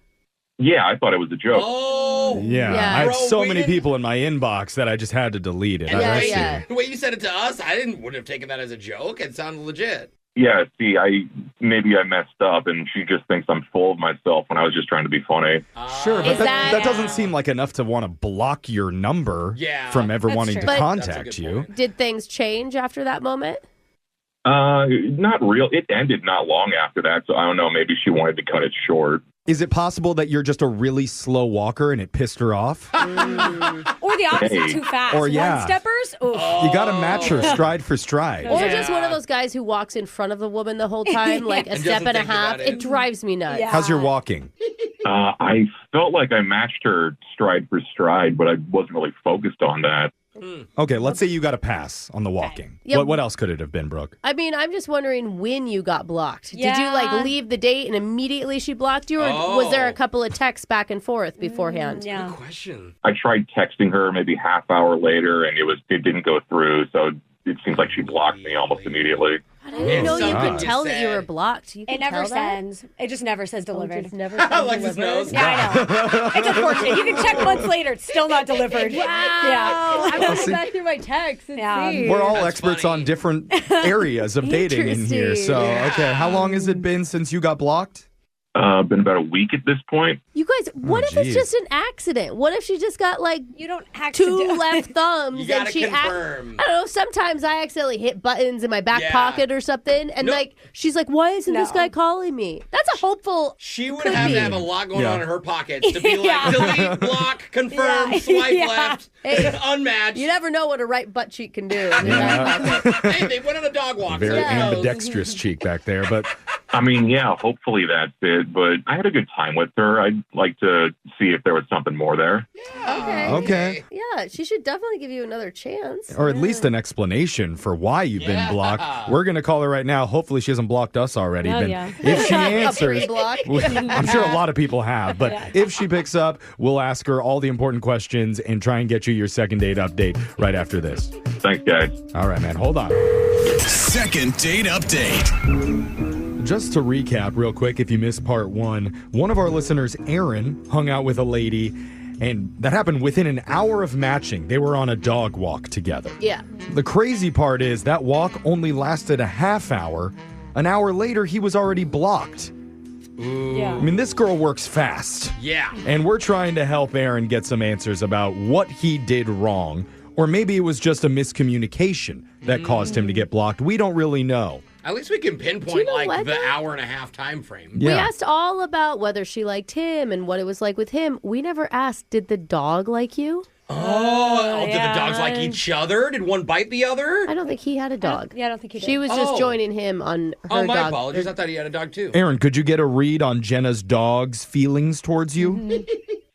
Yeah, I thought it was a joke. Oh, Yeah. Yeah. I had Bro, so we many didn't- people in my inbox that I just had to delete it. And I the, way, see. the way you said it to us, I wouldn't have taken that as a joke. It sounded legit. Yeah, see, maybe I messed up and she just thinks I'm full of myself when I was just trying to be funny. Sure, but Is that that- doesn't seem like enough to want to block your number from ever That's wanting true. to But- contact you. Did things change after that moment? Not real. It ended not long after that, so I don't know. Maybe she wanted to cut it short. Is it possible that you're just a really slow walker and it pissed her off? Or the opposite, Hey. too fast. Or, yeah. One-steppers? Oof. You got to match her stride for stride. Or just one of those guys who walks in front of the woman the whole time, like a And step doesn't and a think half. about it. It drives me nuts. How's your walking? I felt like I matched her stride for stride, but I wasn't really focused on that. Okay, let's say you got a pass on the walking. Yeah. What else could it have been, Brooke? I mean, I'm just wondering when you got blocked. Did you Yeah. leave the date and immediately she blocked you, or was there a couple of texts back and forth beforehand? Good question. I tried texting her maybe half hour later, and it didn't go through. So it seems like she blocked me almost immediately. I didn't know you could tell that you sad. were blocked. You It can never tell that? sends. It just never says delivered. It never says Alexis delivered. knows. Yeah, I know. It's unfortunate. You can check months later. It's still not delivered. Wow. Yeah. I'm going back through my texts and see. We're all That's experts funny. on different areas of dating in here. Interesting. So, okay, how long has it been since you got blocked? Been about a week at this point. You guys, what if geez. it's just an accident? What if she just got like You don't have two to do left thumbs You gotta and she confirm. I don't know, sometimes I accidentally hit buttons in my back Yeah. pocket or something and Nope. like she's like, why isn't this No. guy calling me? That's a hopeful She would Could have be. to have a lot going Yeah. on in her pockets to be like, Yeah. delete, block, confirm, Yeah. swipe Yeah. left, Hey. unmatched. You never know what a right butt cheek can do. In your back pocket. Hey, they went on a dog walk. Very so who knows? ambidextrous cheek back there, but I mean, yeah, hopefully that's it. But I had a good time with her. I'd like to see if there was something more there. okay. Yeah, she should definitely give you another chance. Or at least an explanation for why you've been blocked. We're going to call her right now. Hopefully she hasn't blocked us already. Oh, But yeah. if she A answers, pre-block. I'm sure a lot of people have, but if she picks up, we'll ask her all the important questions and try and get you your second date update right after this. Thanks, guys. All right, man, hold on. Second date update. Just to recap real quick, if you missed part one of our listeners, Aaron, hung out with a lady, and that happened within an hour of matching. They were on a dog walk together. Yeah. The crazy part is that walk only lasted a half hour. An hour later, he was already blocked. Yeah. I mean, this girl works fast. Yeah. And we're trying to help Aaron get some answers about what he did wrong. Or maybe it was just a miscommunication that caused him to get blocked. We don't really know. At least we can Do you pinpoint know like what, the though? hour and a half time frame. We Yeah. asked all about whether she liked him and what it was like with him. We never asked, did the dog like you? Oh, did yeah. the dogs like each other? Did one bite the other? I don't think he had a dog. Yeah, I don't think he did. She was just Oh. joining him on her Oh, my dog. apologies. I thought he had a dog too. Aaron, could you get a read on Jenna's dog's feelings towards you?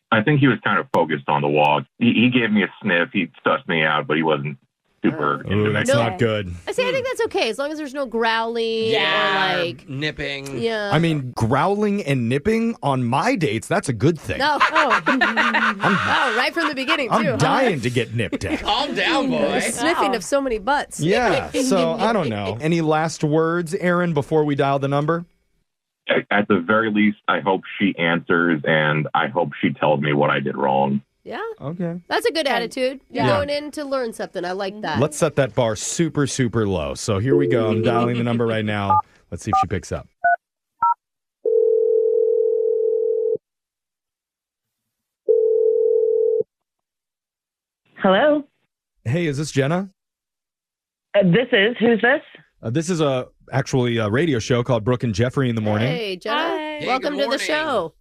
I think he was kind of focused on the walk. He gave me a sniff. He sussed me out, but he wasn't super into Ooh, me. that's not good. I say I think that's okay as long as there's no growling Yeah, or like nipping. yeah. I mean, growling and nipping on my dates, that's a good thing. no. Oh, right from the beginning too. I'm huh? dying to get nipped at. Calm down, boy. Sniffing of so many butts. Yeah, so I don't know. Any last words, Aaron, before we dial the number? At the very least, I hope she answers, and I hope she tells me what I did wrong. Yeah. Okay. That's a good attitude. You're Yeah. going in to learn something. I like that. Let's set that bar super, super low. So here we go. I'm dialing the number right now. Let's see if she picks up. Hello. Hey, is this Jenna? Who's this? This is actually a radio show called Brooke and Jeffrey in the morning. Hey, Jenna. Hi. Hey, Welcome good to the morning. show.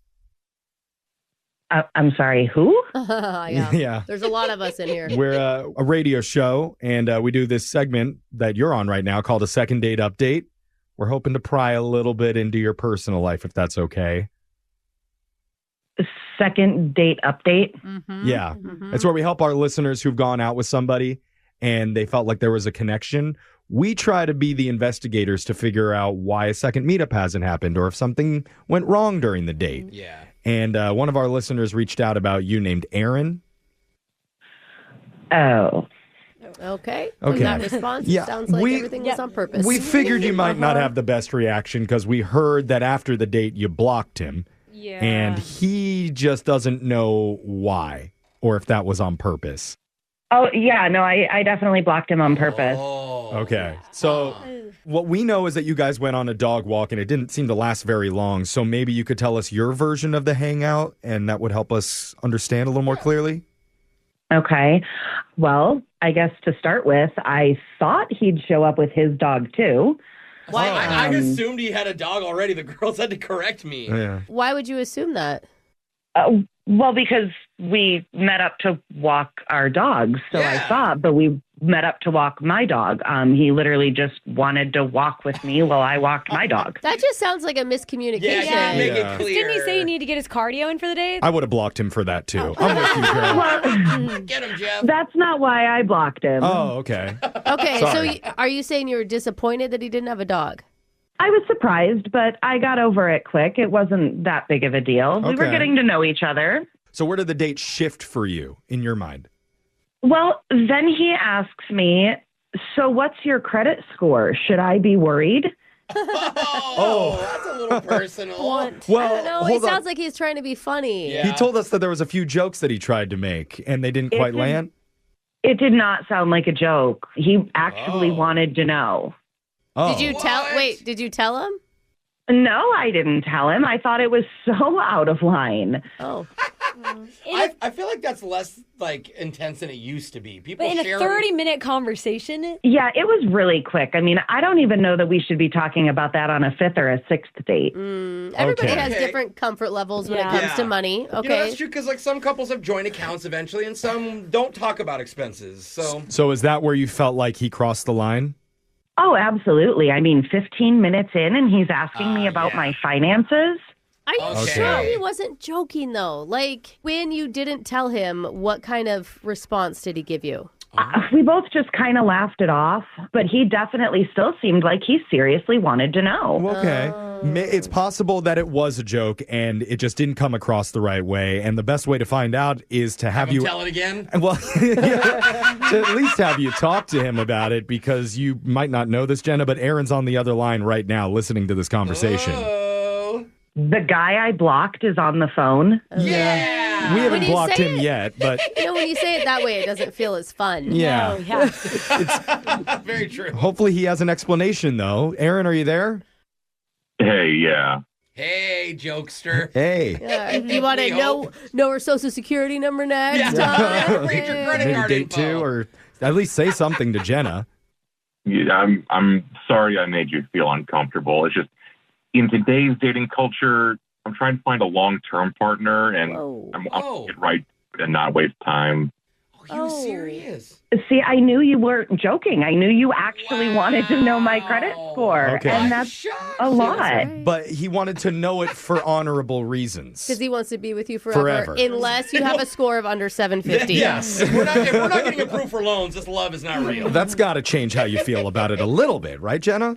I'm sorry, who? Yeah. Yeah. There's a lot of us in here. We're a radio show, and we do this segment that you're on right now called a second date update. We're hoping to pry a little bit into your personal life, if that's okay. Second date update. Yeah. It's where we help our listeners who've gone out with somebody and they felt like there was a connection. We try to be the investigators to figure out why a second meetup hasn't happened or if something went wrong during the date. Yeah. And one of our listeners reached out about you named Aaron. Oh. Okay. From Okay. that response, Yeah, it sounds like we- everything was on purpose. We figured you might not have the best reaction because we heard that after the date you blocked him. Yeah. And he just doesn't know why or if that was on purpose. Oh, yeah. No, I definitely blocked him on purpose. Oh. Okay. So what we know is that you guys went on a dog walk and it didn't seem to last very long. So maybe you could tell us your version of the hangout and that would help us understand a little more clearly. Okay. Well, I guess to start with, I thought he'd show up with his dog too. Why? I assumed he had a dog already. The girls had to correct me. Yeah. Why would you assume that? Well, because we met up to walk our dogs. So I Yeah. thought, but we met up to walk my dog. He literally just wanted to walk with me while I walked my dog. That just sounds like a miscommunication. Yeah, Yeah. make Yeah. it clear. Didn't he say he needed to get his cardio in for the day? I would have blocked him for that too. I'm with you, girl. Get him, Jeff. That's not why I blocked him. Oh, okay. Okay, so Sorry. are you saying you were disappointed that he didn't have a dog? I was surprised, but I got over it quick. It wasn't that big of a deal. We were Okay. getting to know each other. So where did the date shift for you in your mind? Well, then he asks me, So what's your credit score? Should I be worried? Oh, that's a little personal. Well, I don't know. It hold on. sounds like he's trying to be funny. Yeah. He told us that there was a few jokes that he tried to make, and they didn't quite land. It did not sound like a joke. He actually wanted to know. Oh. Did you tell? Wait, did you tell him? No, I didn't tell him. I thought it was so out of line. Oh. I feel like that's less like intense than it used to be. People But in share a 30-minute conversation? Yeah, it was really quick. I mean, I don't even know that we should be talking about that on a 5th or a 6th date. Everybody has different comfort levels when it comes to money. Okay. You know, that's true because like some couples have joint accounts eventually, and some don't talk about expenses. So is that where you felt like he crossed the line? Oh, absolutely. I mean, 15 minutes in and he's asking me about my finances. Are you sure he wasn't joking, though? Like, when you didn't tell him, what kind of response did he give you? We both just kind of laughed it off, but he definitely still seemed like he seriously wanted to know. Okay. It's possible that it was a joke and it just didn't come across the right way. And the best way to find out is to have you tell it again. Well, to at least have you talk to him about it, because you might not know this, Jenna, but Aaron's on the other line right now listening to this conversation. The guy I blocked is on the phone. Yeah. We haven't blocked him yet, but You know, when you say it that way, it doesn't feel as fun. yeah. Very true. Hopefully he has an explanation, though. Aaron, are you there? Hey, yeah. Hey, jokester. Hey. Do you want to know her social security number next? Read your credit Maybe card date info. 2, or at least say something to Jenna. Yeah, I'm sorry I made you feel uncomfortable. It's just in today's dating culture, I'm trying to find a long-term partner, and I want to get right and not waste time. Are you serious? See, I knew you weren't joking. I knew you actually wanted to know my credit score. Okay. And that's a lot. But he wanted to know it for honorable reasons. Because he wants to be with you forever. Unless you have a score of under 750. Yes. If we're not getting approved for loans, this love is not real. That's got to change how you feel about it a little bit, right, Jenna?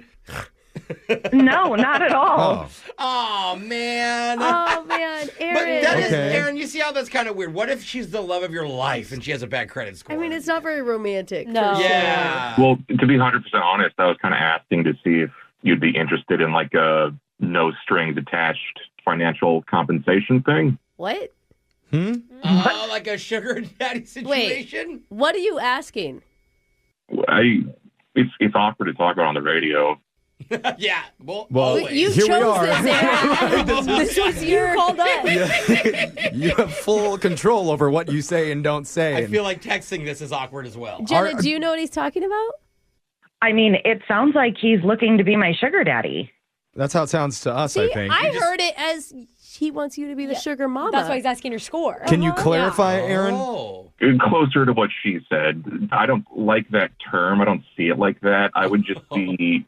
No, not at all. Oh, man. Oh, man. Aaron. But that is, Aaron, you see how that's kind of weird. What if she's the love of your life and she has a bad credit score? I mean, it's not very romantic. No. For sure. Yeah. Well, to be 100% honest, I was kind of asking to see if you'd be interested in like a no strings attached financial compensation thing. What? Like a sugar daddy situation? Wait, what are you asking? It's awkward to talk about on the radio. Yeah. Well, you here chose we are. this, Aaron. This was you called us. You have full control over what you say and don't say. I feel like texting this is awkward as well. Jenna, do you know what he's talking about? I mean, it sounds like he's looking to be my sugar daddy. That's how it sounds to us, I think. I heard it as he wants you to be the sugar mama. That's why he's asking her score. Can you clarify, Aaron? Closer to what she said. I don't like that term. I don't see it like that. I would just be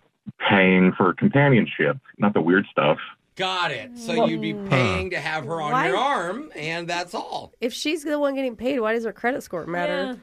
paying for companionship, not the weird stuff. Got it. So you'd be paying to have her on your arm, and that's all. If she's the one getting paid, why does her credit score matter?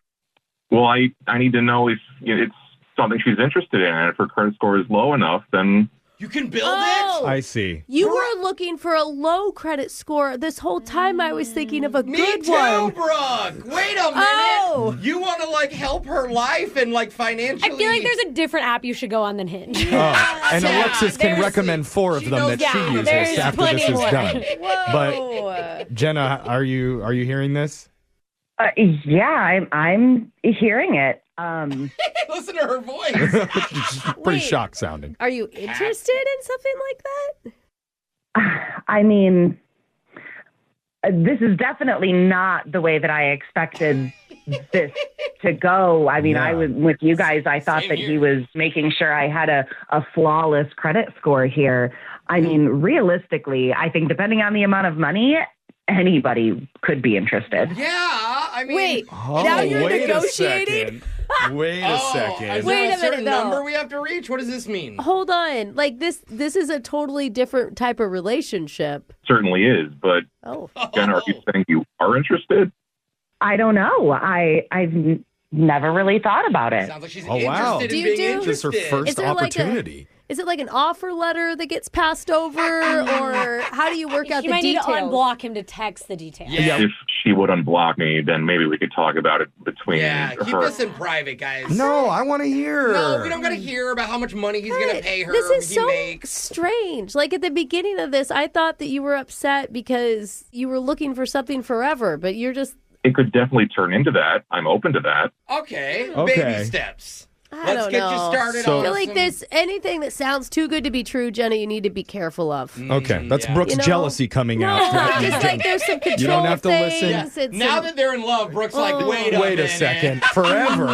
Well, I need to know if it's something she's interested in, and if her credit score is low enough, then you can build it. I see. You were looking for a low credit score. This whole time I was thinking of a good Me too, one. Brooke. Wait a minute. Oh. You want to like help her life and like financially. I feel like there's a different app you should go on than Hinge. And Alexis can recommend 4 of them that she uses after this is done. But Jenna, are you hearing this? Yeah, I'm hearing it. Listen to her voice. She's pretty shocked sounding. Are you interested in something like that? I mean, this is definitely not the way that I expected this to go. I mean, I was with you guys. I thought that he was making sure I had a flawless credit score here. I mean, realistically, I think depending on the amount of money, anybody could be interested. Yeah, I mean. Wait, now you're negotiating? Wait a second. Is Wait there a minute, number though. we have to reach? What does this mean? Hold on. Like this is a totally different type of relationship. certainly is. But Jenna, are you saying you are interested? I don't know. I've never really thought about it. Sounds like she's Oh, wow. interested in being interested. This is her first opportunity. Is it like an offer letter that gets passed over, or how do you work out the might details? need to unblock him to text the details. Yeah. If she would unblock me, then maybe we could talk about it between Keep her. this in private, guys. No, I want to hear. No, we don't got to hear about how much money he's going to pay her. This is he so makes. strange. Like at the beginning of this, I thought that you were upset because you were looking for something forever, but you're just... It could definitely turn into that. I'm open to that. Okay. Okay. Baby steps. I Let's don't get know. you started So- on I feel like some- there's anything that sounds too good to be true, Jenna, you need to be careful of. Okay, that's yeah. Brooke's You know? jealousy coming out. Just like there's some control You don't have to things. listen. It's Now some- that they're in love, Brooke's like, wait Wait minute. a second. Forever.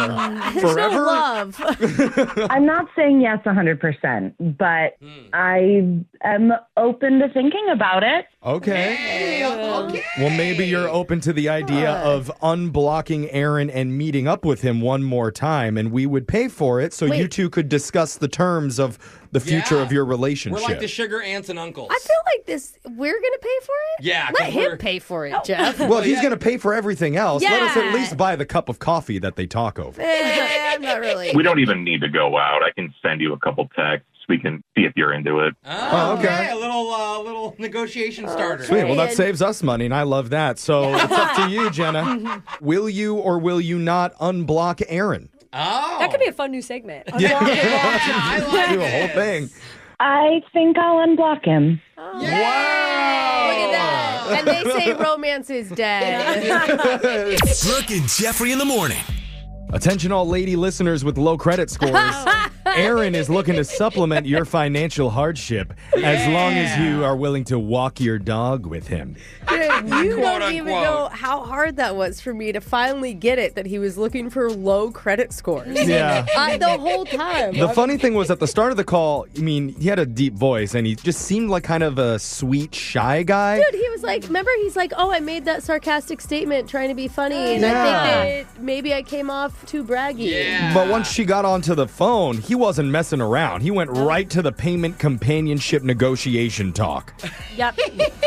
there's no Forever? love. I'm not saying yes 100%, but I am open to thinking about it. Okay. Hey, okay. Well, maybe you're open to the idea of unblocking Aaron and meeting up with him one more time, and we would pay for it so you Wait. two could discuss the terms of the future Yeah. of your We're relationship. like the sugar aunts and uncles. I feel like we're going to pay for it? Yeah, Let 'cause him we're- pay for it, Jeff. well, he's going to pay for everything else. Let us at Yeah. least buy the cup of coffee that they talk over. I'm not really. We don't even need to go out. I can send you a couple texts. We can see if you're into it. Oh, okay. A little negotiation starter. Sweet. Well, that And- saves us money, and I love that. So it's up to you, Jenna. Will you or will you not unblock Aaron? Oh. That could be a fun new segment. I like Do a whole this. thing. I think I'll unblock him. Wow. Look at that. And they say romance is dead. Brooke and Jeffrey in the morning. Attention all lady listeners with low credit scores. Aaron is looking to supplement your financial hardship as long as you are willing to walk your dog with him. Dude, you Quote, don't even unquote. know how hard that was for me to finally get it that he was looking for low credit scores. Yeah. The whole time. The funny thing was at the start of the call, I mean, he had a deep voice and he just seemed like kind of a sweet, shy guy. Dude, he was like, remember, he's like, oh, I made that sarcastic statement trying to be funny. And I think that maybe I came off too braggy. Yeah. But once she got onto the phone, he wasn't messing around. He went right to the payment companionship negotiation talk. Yep.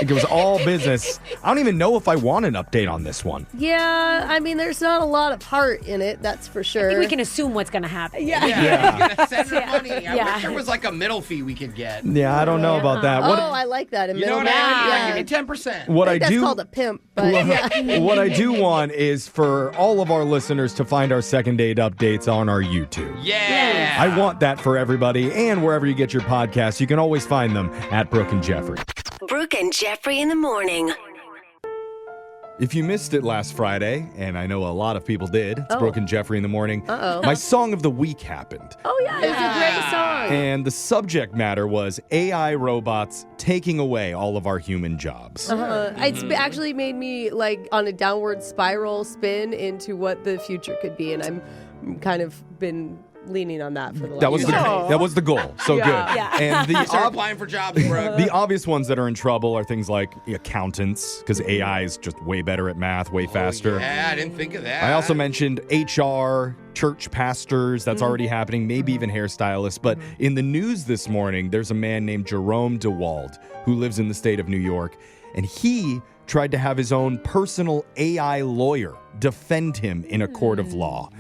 It was all business. I don't even know if I want an update on this one. Yeah, I mean, there's not a lot of heart in it, that's for sure. I think we can assume what's going to happen. Yeah. Yeah. Gonna send her money. I Yeah. wish there was like a middle fee we could get. Yeah, I don't know about that. Oh, What, I like that. A You know middleman. what I mean? Yeah. Like, give me 10%. what I I think that's do called a pimp, but yeah. what I do want is for all of our listeners to find our second date updates on our YouTube. Yeah. I want that for everybody, and wherever you get your podcasts, you can always find them at Brooke and Jeffrey. Brooke and Jeffrey in the morning. If you missed it last Friday, and I know a lot of people did, it's Oh. Brooke and Jeffrey in the morning. Uh-oh. My song of the week happened. Oh, yeah, it was a great song. And the subject matter was AI robots taking away all of our human jobs. It's actually made me like on a downward spiral spin into what the future could be, and I'm kind of been leaning on that for the last That was the Yeah. that was the goal. So Yeah. good. Yeah. And the Start applying for jobs, Brooke. the obvious ones that are in trouble are things like accountants, because AI is just way better at math, way faster. Yeah, I didn't think of that. I also mentioned HR, church pastors, that's already happening, maybe even hairstylists. But in the news this morning, there's a man named Jerome DeWald who lives in the state of New York, and he tried to have his own personal AI lawyer defend him in a court of law.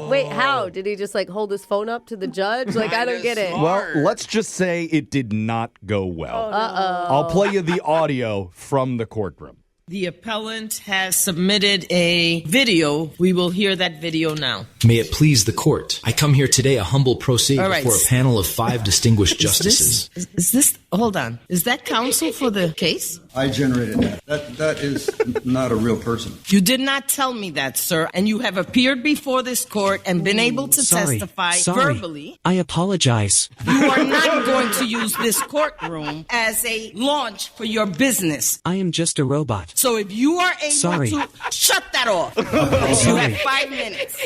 Wait, how? Did he just like hold his phone up to the judge? Like, I don't get it. Smart. Well, let's just say it did not go well. Uh-oh. I'll play you the audio from the courtroom. The appellant has submitted a video. We will hear that video now. May it please the court. I come here today a humble pro se All right. before a panel of 5 distinguished justices. Is this, hold on. Is that counsel for the case? I generated that. That is not a real person. You did not tell me that, sir, and you have appeared before this court and been able to testify verbally. I apologize. You are not going to use this courtroom as a launch for your business. I am just a robot. So if you are able Sorry. to shut that off, you have 5 minutes.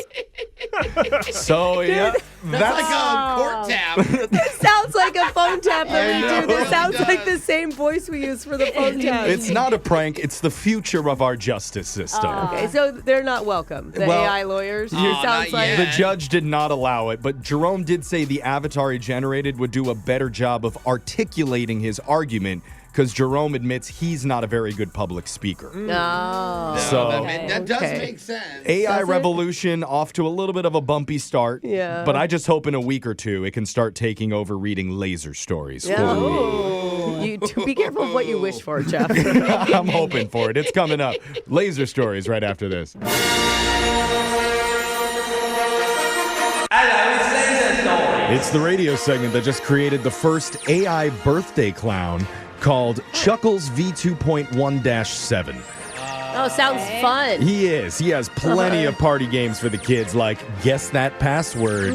So, yeah, That's like a court tap. This sounds like a phone tap that we do. know, This it sounds like does. the same voice we use for the phone tap. it's not a prank, it's the future of our justice system. Okay, so they're not welcome. The Well, AI lawyers. It not sounds like. yet. The judge did not allow it, but Jerome did say the avatar he generated would do a better job of articulating his argument because Jerome admits he's not a very good public speaker. No. So- that does Okay. make sense. AI Does it? revolution off to a little bit of a bumpy start. Yeah. But I just hope in a week or two it can start taking over reading creating laser stories Yeah. for me. You be careful of what you wish for, Jeff. I'm hoping for it. It's coming up. Laser stories right after this. It's the radio segment that just created the first AI birthday clown called Chuckles V2.1-7. Oh, sounds fun. He is. He has plenty of party games for the kids, like Guess That Password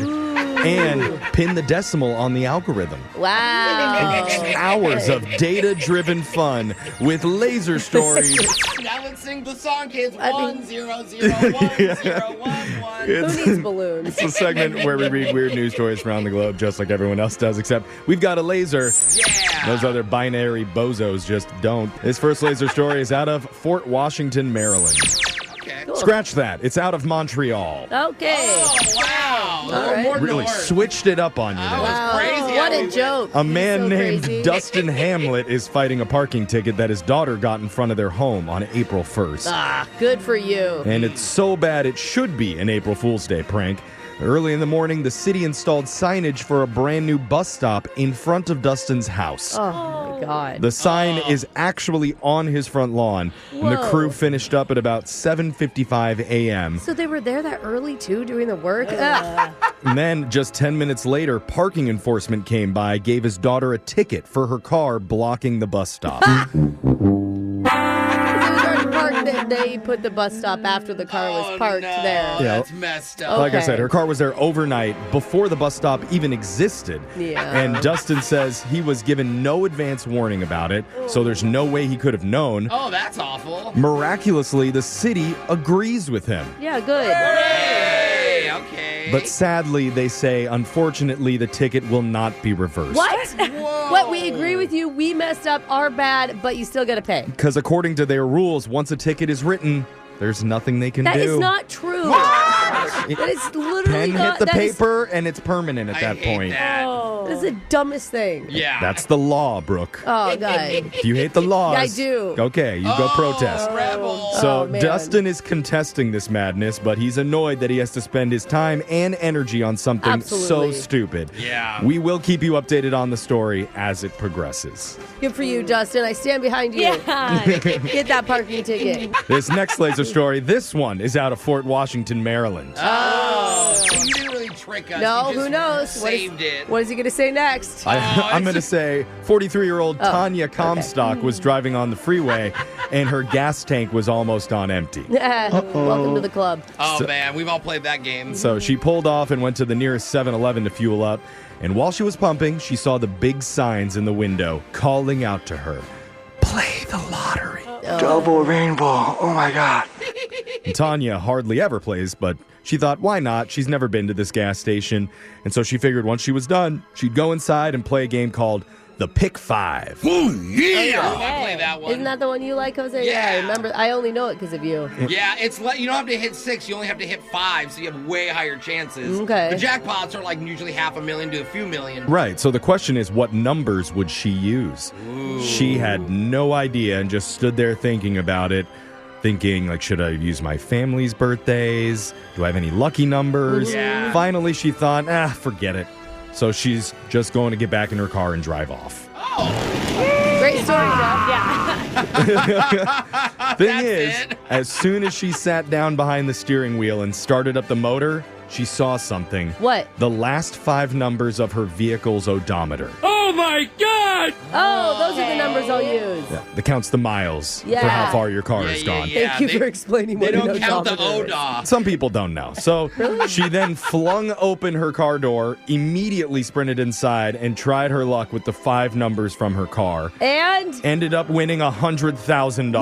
and Pin the Decimal on the Algorithm. Wow. Hours of data-driven fun with laser stories. Now let's sing the song, kids. 1-0-0-1-0-1-1. Who needs balloons? It's a segment where we read weird news stories around the globe, just like everyone else does, except we've got a laser. Yeah. Those other binary bozos just don't. His first laser story is out of Fort Washington, Maryland. Okay. Cool. Scratch that. It's out of Montreal. Okay. Oh, wow. All right. More Really north. switched it up on you there. Wow. Crazy What how a we joke. A man He's so named crazy. Dustin Hamlet is fighting a parking ticket that his daughter got in front of their home on April 1st. Ah, good for you. And it's so bad it should be an April Fool's Day prank. Early in the morning, the city installed signage for a brand new bus stop in front of Dustin's house. Oh, my God. The sign is actually on his front lawn, and the Whoa. crew finished up at about 7:55 a.m. So they were there that early, too, doing the work? Ugh. And then, just 10 minutes later, parking enforcement came by, gave his daughter a ticket for her car blocking the bus stop. They put the bus stop after the car was parked there. Yeah. That's messed up. Like I Okay. said, her car was there overnight before the bus stop even existed. Yeah. And Dustin says he was given no advance warning about it, so there's no way he could have known. Oh, that's awful. Miraculously, the city agrees with him. Yeah, good. Hey, okay. But sadly, they say, unfortunately, the ticket will not be reversed. What? Whoa. What? We agree with you. We messed up. Our bad, but you still got to pay. Because according to their rules, once a ticket is written, there's nothing they can That do. is not true. That is literally Pen not. hit the that is- paper, and it's permanent at I that hate point. that. That is the dumbest thing. Yeah. That's the law, Brooke. Oh, God. If you hate the laws, I do. Okay, you go protest. Rebel. So Oh, man. Dustin is contesting this madness, but he's annoyed that he has to spend his time and energy on something Absolutely. so stupid. Yeah. We will keep you updated on the story as it progresses. Good for you, Dustin. I stand behind you. Yeah. Get that parking ticket. This next laser story, this one is out of Fort Washington, Maryland. Oh. You didn't really trick us. No, You just who knows? Saved it. What is he going to say next? I'm going to say 43-year-old Oh, Tanya Comstock was driving on the freeway, and her gas tank was almost on empty. Welcome to the club. Oh, man. We've all played that game. So she pulled off and went to the nearest 7-Eleven to fuel up. And while she was pumping, she saw the big signs in the window calling out to her, "Play the lottery." Double rainbow. Oh my God. And Tanya hardly ever plays, but she thought, why not? She's never been to this gas station. And so she figured once she was done, she'd go inside and play a game called The Pick 5. Oh, yeah. I play that one. Isn't that the one you like, Jose? Yeah. I remember. I only know it because of you. Yeah, it's like you don't have to hit 6, you only have to hit 5, so you have way higher chances. Okay. The jackpots are like usually $500,000 to a few million. Right, so the question is, what numbers would she use? She had no idea and just stood there thinking about it, thinking, like, should I use my family's birthdays? Do I have any lucky numbers? Yeah. Finally, she thought, forget it. So she's just going to get back in her car and drive off. Great story, Jeff. Yeah. Thing is, as soon as she sat down behind the steering wheel and started up the motor, she saw something. What? The last 5 numbers of her vehicle's odometer. Oh, my God! Oh, those are the numbers I'll use. Yeah, that counts the miles for Yeah. how far your car has gone. Thank you for explaining They what don't an count the odometer is. ODA. Some people don't know. So she then flung open her car door, immediately sprinted inside, and tried her luck with the 5 numbers from her car. And? Ended up winning $100,000.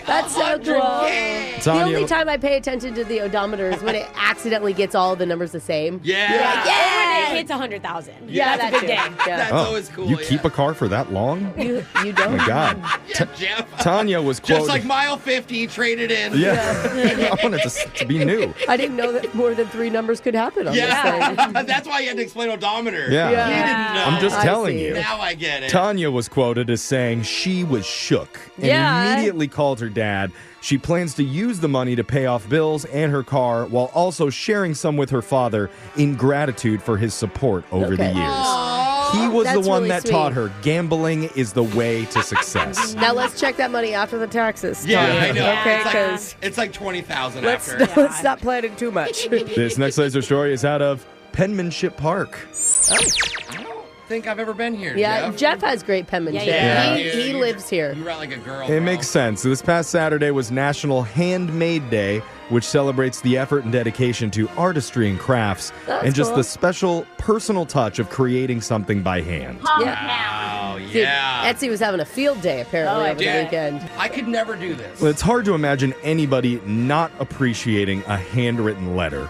That's so cool. The Tanya- only time I pay attention to the odometer is when it accidentally gets all the numbers the same. Yeah. You're like, yeah! When it hits 100,000. Yeah, That's a that big day. too. Yeah. That's always cool. You keep a car for that long? You Oh don't? my God. Yeah, Jeff. Tanya was quoted. Just like mile 50, traded in. Yeah. I wanted to be new. I didn't know that more than 3 numbers could happen on this Yeah. thing. That's why you had to explain odometer. Yeah. Yeah. You didn't know. I'm just I telling see. you. Now I get it. Tanya was quoted as saying she was shook and Yeah. immediately called her dad. She plans to use the money to pay off bills and her car while also sharing some with her father in gratitude for his support over the years. He was the one that taught her gambling is the way to success. Now let's check that money after the taxes. Yeah, I know. Okay, because it's like 20,000 let's after. let's stop planning too much. This next laser story is out of Penmanship Park. I don't think I've ever been here. Yeah, Jeff has great penmanship. Yeah. He lives here. You write like a girl. It makes sense. This past Saturday was National Handmade Day, which celebrates the effort and dedication to artistry and crafts, and just cool. the special personal touch of creating something by hand. Wow, Dude, yeah. Etsy was having a field day apparently over the weekend. I could never do this. Well, it's hard to imagine anybody not appreciating a handwritten letter.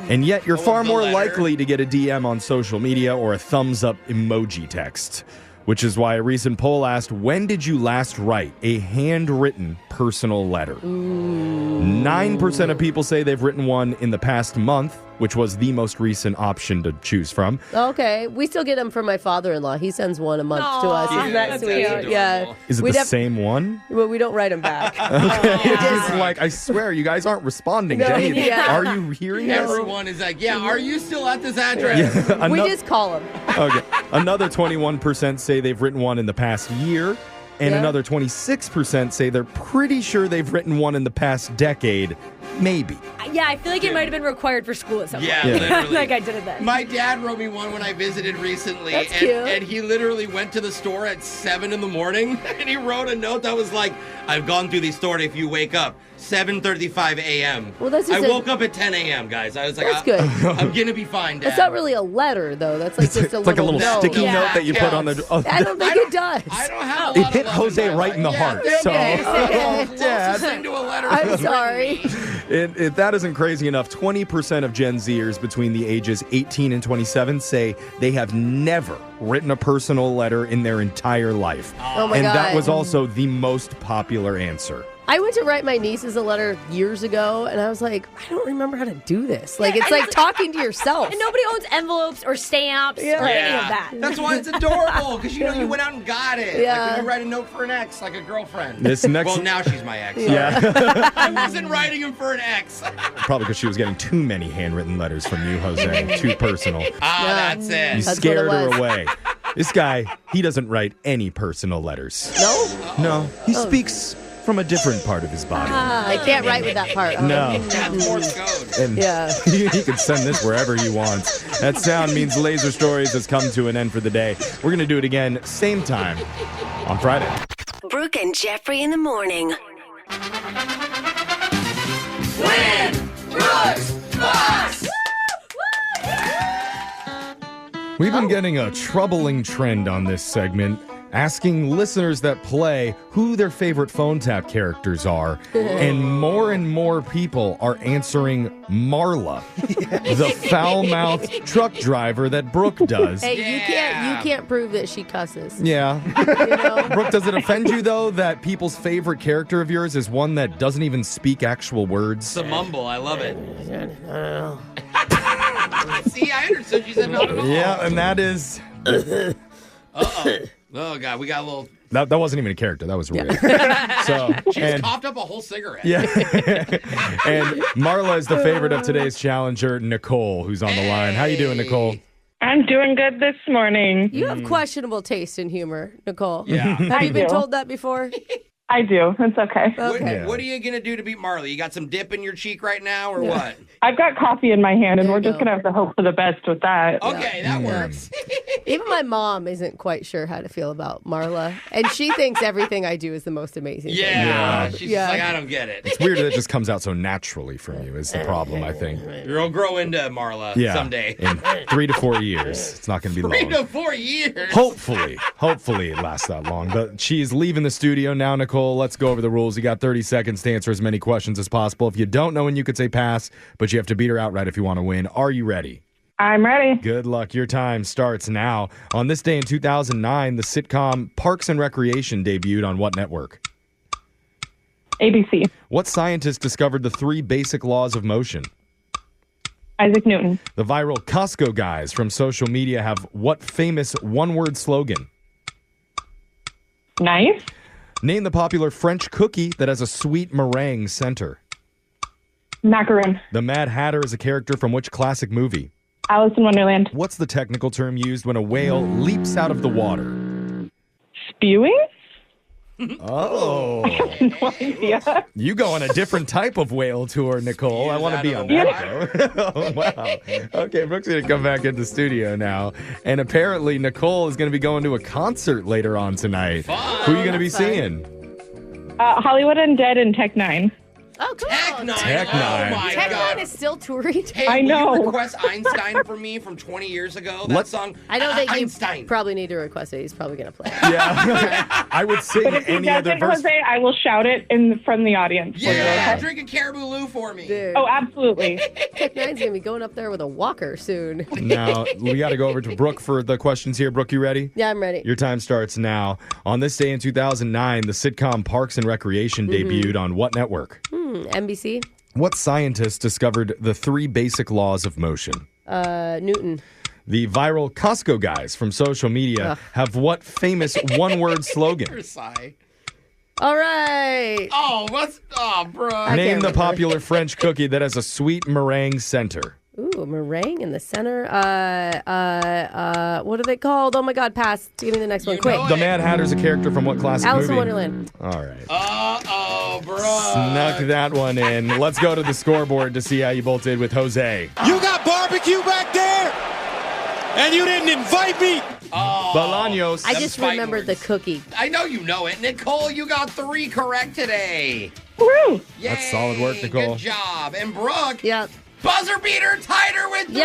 And yet you're far more likely to get a DM on social media or a thumbs up emoji text. Which is why a recent poll asked, when did you last write a handwritten personal letter? 9% of people say they've written one in the past month, which was the most recent option to choose from. Okay, we still get them from my father-in-law. He sends one a month to us. Isn't that sweet? Yeah. Is it the same one? Well, we don't write them back. Okay. It's like, I swear, you guys aren't responding to anything. Yeah. Are you hearing this? Everyone is like, yeah, are you still at this address? Yeah, we just call them. Okay. Another 21% say they've written one in the past year, and Yeah. another 26% say they're pretty sure they've written one in the past decade. Maybe. Yeah, I feel like it might have been required for school at some point. Yeah, literally. Like I did it then. My dad wrote me one when I visited recently, That's and, cute. and he literally went to the store at 7 in the morning, and he wrote a note that was like, I've gone through the store if you wake up, 7:35 a.m. Well, that's I just woke up at 10 a.m., guys. I was like, That's good. I'm going to be fine, Dad. That's not really a letter, though. That's like just a It's like a little note. sticky note that you put on the... I don't think it does. I don't have a It lot hit of Jose right in the heart. So, Closest thing to a letter I'm was sorry. if that isn't crazy enough, 20% of Gen Zers between the ages 18 and 27 say they have never written a personal letter in their entire life. Oh my and God. that was also the most popular answer. I went to write my nieces a letter years ago, and I was like, I don't remember how to do this. Like, it's like talking to yourself. And nobody owns envelopes or stamps or any of that. That's why it's adorable, because you went out and got it. Yeah. Like when you write a note for an ex, like a girlfriend. This next- Well, now she's my ex. Yeah. I wasn't writing him for an ex. Probably because she was getting too many handwritten letters from you, Jose. Too personal. That's it. You That's scared what it her was. away. This guy, he doesn't write any personal letters. No? No, he speaks from a different part of his body. I can't write with that part. No. That's Morse code. And Yeah. he can send this wherever he wants. That sound means Laser Stories has come to an end for the day. We're going to do it again, same time, on Friday. Brooke and Jeffrey in the morning. We've been getting a troubling trend on this segment, asking listeners that play who their favorite phone tap characters are, and more people are answering Marla, the foul-mouthed truck driver that Brooke does. Hey, you can't prove that she cusses. Yeah. You know? Brooke, does it offend you, though, that people's favorite character of yours is one that doesn't even speak actual words? It's a mumble. I love it. See, I understood. She said not at all. Yeah, and that is... Uh-oh. Oh, God. We got a little... That wasn't even a character. That was real. So, She just coughed up a whole cigarette. Yeah. And Marla is the favorite of today's challenger, Nicole, who's on the line. How you doing, Nicole? I'm doing good this morning. You have questionable taste in humor, Nicole. Yeah. Have you been do. told that before? I do. It's okay. Okay. What are you going to do to beat Marley? You got some dip in your cheek right now or what? I've got coffee in my hand, and There we're you just go. going to have to hope for the best with that. Okay, that works. Even my mom isn't quite sure how to feel about Marla, and she thinks everything I do is the most amazing thing. Yeah. She's Yeah. just like, I don't get it. It's weird that it just comes out so naturally from you is the problem, I think. You'll grow into Marla someday. In 3 to 4 years. It's not going to be 3 long. to 4 years. Hopefully it lasts that long. But she's leaving the studio now, Nicole. Let's go over the rules. You got 30 seconds to answer as many questions as possible. If you don't know when you could say pass, but you have to beat her outright if you want to win. Are you ready? I'm ready. Good luck. Your time starts now. On this day in 2009, the sitcom Parks and Recreation debuted on what network? ABC. What scientist discovered the 3 basic laws of motion? Isaac Newton. The viral Costco guys from social media have what famous one-word slogan? Nice. Name the popular French cookie that has a sweet meringue center. Macaroon. The Mad Hatter is a character from which classic movie? Alice in Wonderland. What's the technical term used when a whale leaps out of the water? Spewing? Oh. No idea. You go on a different type of whale tour, Nicole. I want to be on that, though. Oh, wow. Okay, Brooke's going to come back into the studio now. And apparently, Nicole is going to be going to a concert later on tonight. Who are you going to be seeing? Hollywood Undead and Tech Nine. Oh, cool. Tech Nine. Tech Nine. Oh, my Tech God. Nine is still touring. Hey, I know. Will you request Einstein for me from 20 years ago? That song. I don't think Einstein. you probably need to request it. He's probably going to play it. Yeah. I would sing But if he any other doesn't, verse. Jose, I will shout it from the audience. Yeah, drink a Caribou Lou for me. Dude. Oh, absolutely. Tech Nine's going to be going up there with a walker soon. Now, we got to go over to Brooke for the questions here. Brooke, you ready? Yeah, I'm ready. Your time starts now. On this day in 2009, the sitcom Parks and Recreation debuted on what network? NBC? What scientist discovered the 3 basic laws of motion? Newton. The viral Costco guys from social media have what famous one-word slogan? All right. Bro. Name the popular French cookie that has a sweet meringue center. Ooh, meringue in the center. What are they called? Oh my God, pass. Give me the next one, quick. The Mad Hatter's a character from what classic Alice movie? in Wonderland. All right. Uh-oh, bro. Snuck that one in. Let's go to the scoreboard to see how you both did with Jose. You got barbecue back there? And you didn't invite me? Bolaños. I just remembered the cookie. I know you know it. Nicole, you got 3 correct today. Woo! Yay, That's solid work, Nicole. Good job. And Brooke, Yep. buzzer beater, tied her with 3.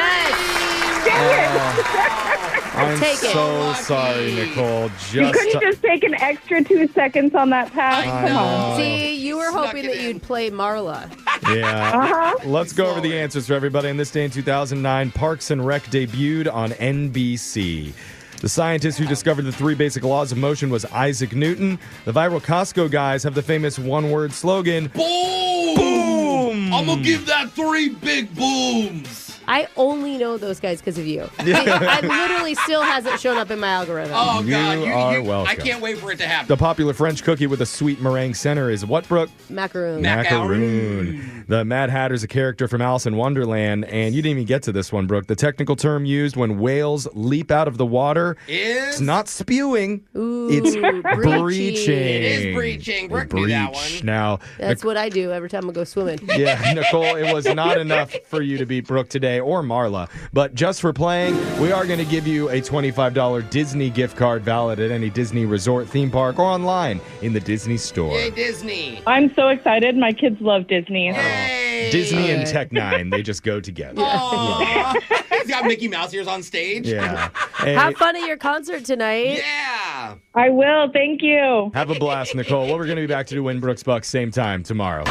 I'm Take it. so sorry, Nicole. You couldn't just take an extra 2 seconds on that pass? I Come on. know. See, you were hoping that you'd play Marla. Yeah. Let's go over the answers for everybody. On this day in 2009, Parks and Rec debuted on NBC. The scientist who discovered the 3 basic laws of motion was Isaac Newton. The viral Costco guys have the famous one-word slogan, Boom! Boom! I'm gonna give that 3 big booms. I only know those guys because of you. I literally still hasn't shown up in my algorithm. Oh, God. You are welcome. I can't wait for it to happen. The popular French cookie with a sweet meringue center is what, Brooke? Macaroon. Macaroon. The Mad Hatter's a character from Alice in Wonderland, and you didn't even get to this one, Brooke. The technical term used when whales leap out of the water Is? it's not spewing, Ooh, it's breaching. breaching. It is breaching. Brooke knew that one. Now, That's what I do every time I go swimming. yeah, Nicole, it was not enough for you to beat Brooke today or Marla. But just for playing, we are going to give you a $25 Disney gift card valid at any Disney resort, theme park, or online in the Disney store. Yay, Disney. I'm so excited. My kids love Disney. Yay. Disney and Tech Nine, they just go together. Aw. He's got Mickey Mouse ears on stage. Yeah. Hey, Have fun at your concert tonight. Yeah. I will. Thank you. have a blast, Nicole. Well, we're going to be back to do Win Brooks Bucks same time tomorrow.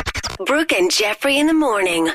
Brooke and Jeffrey in the morning.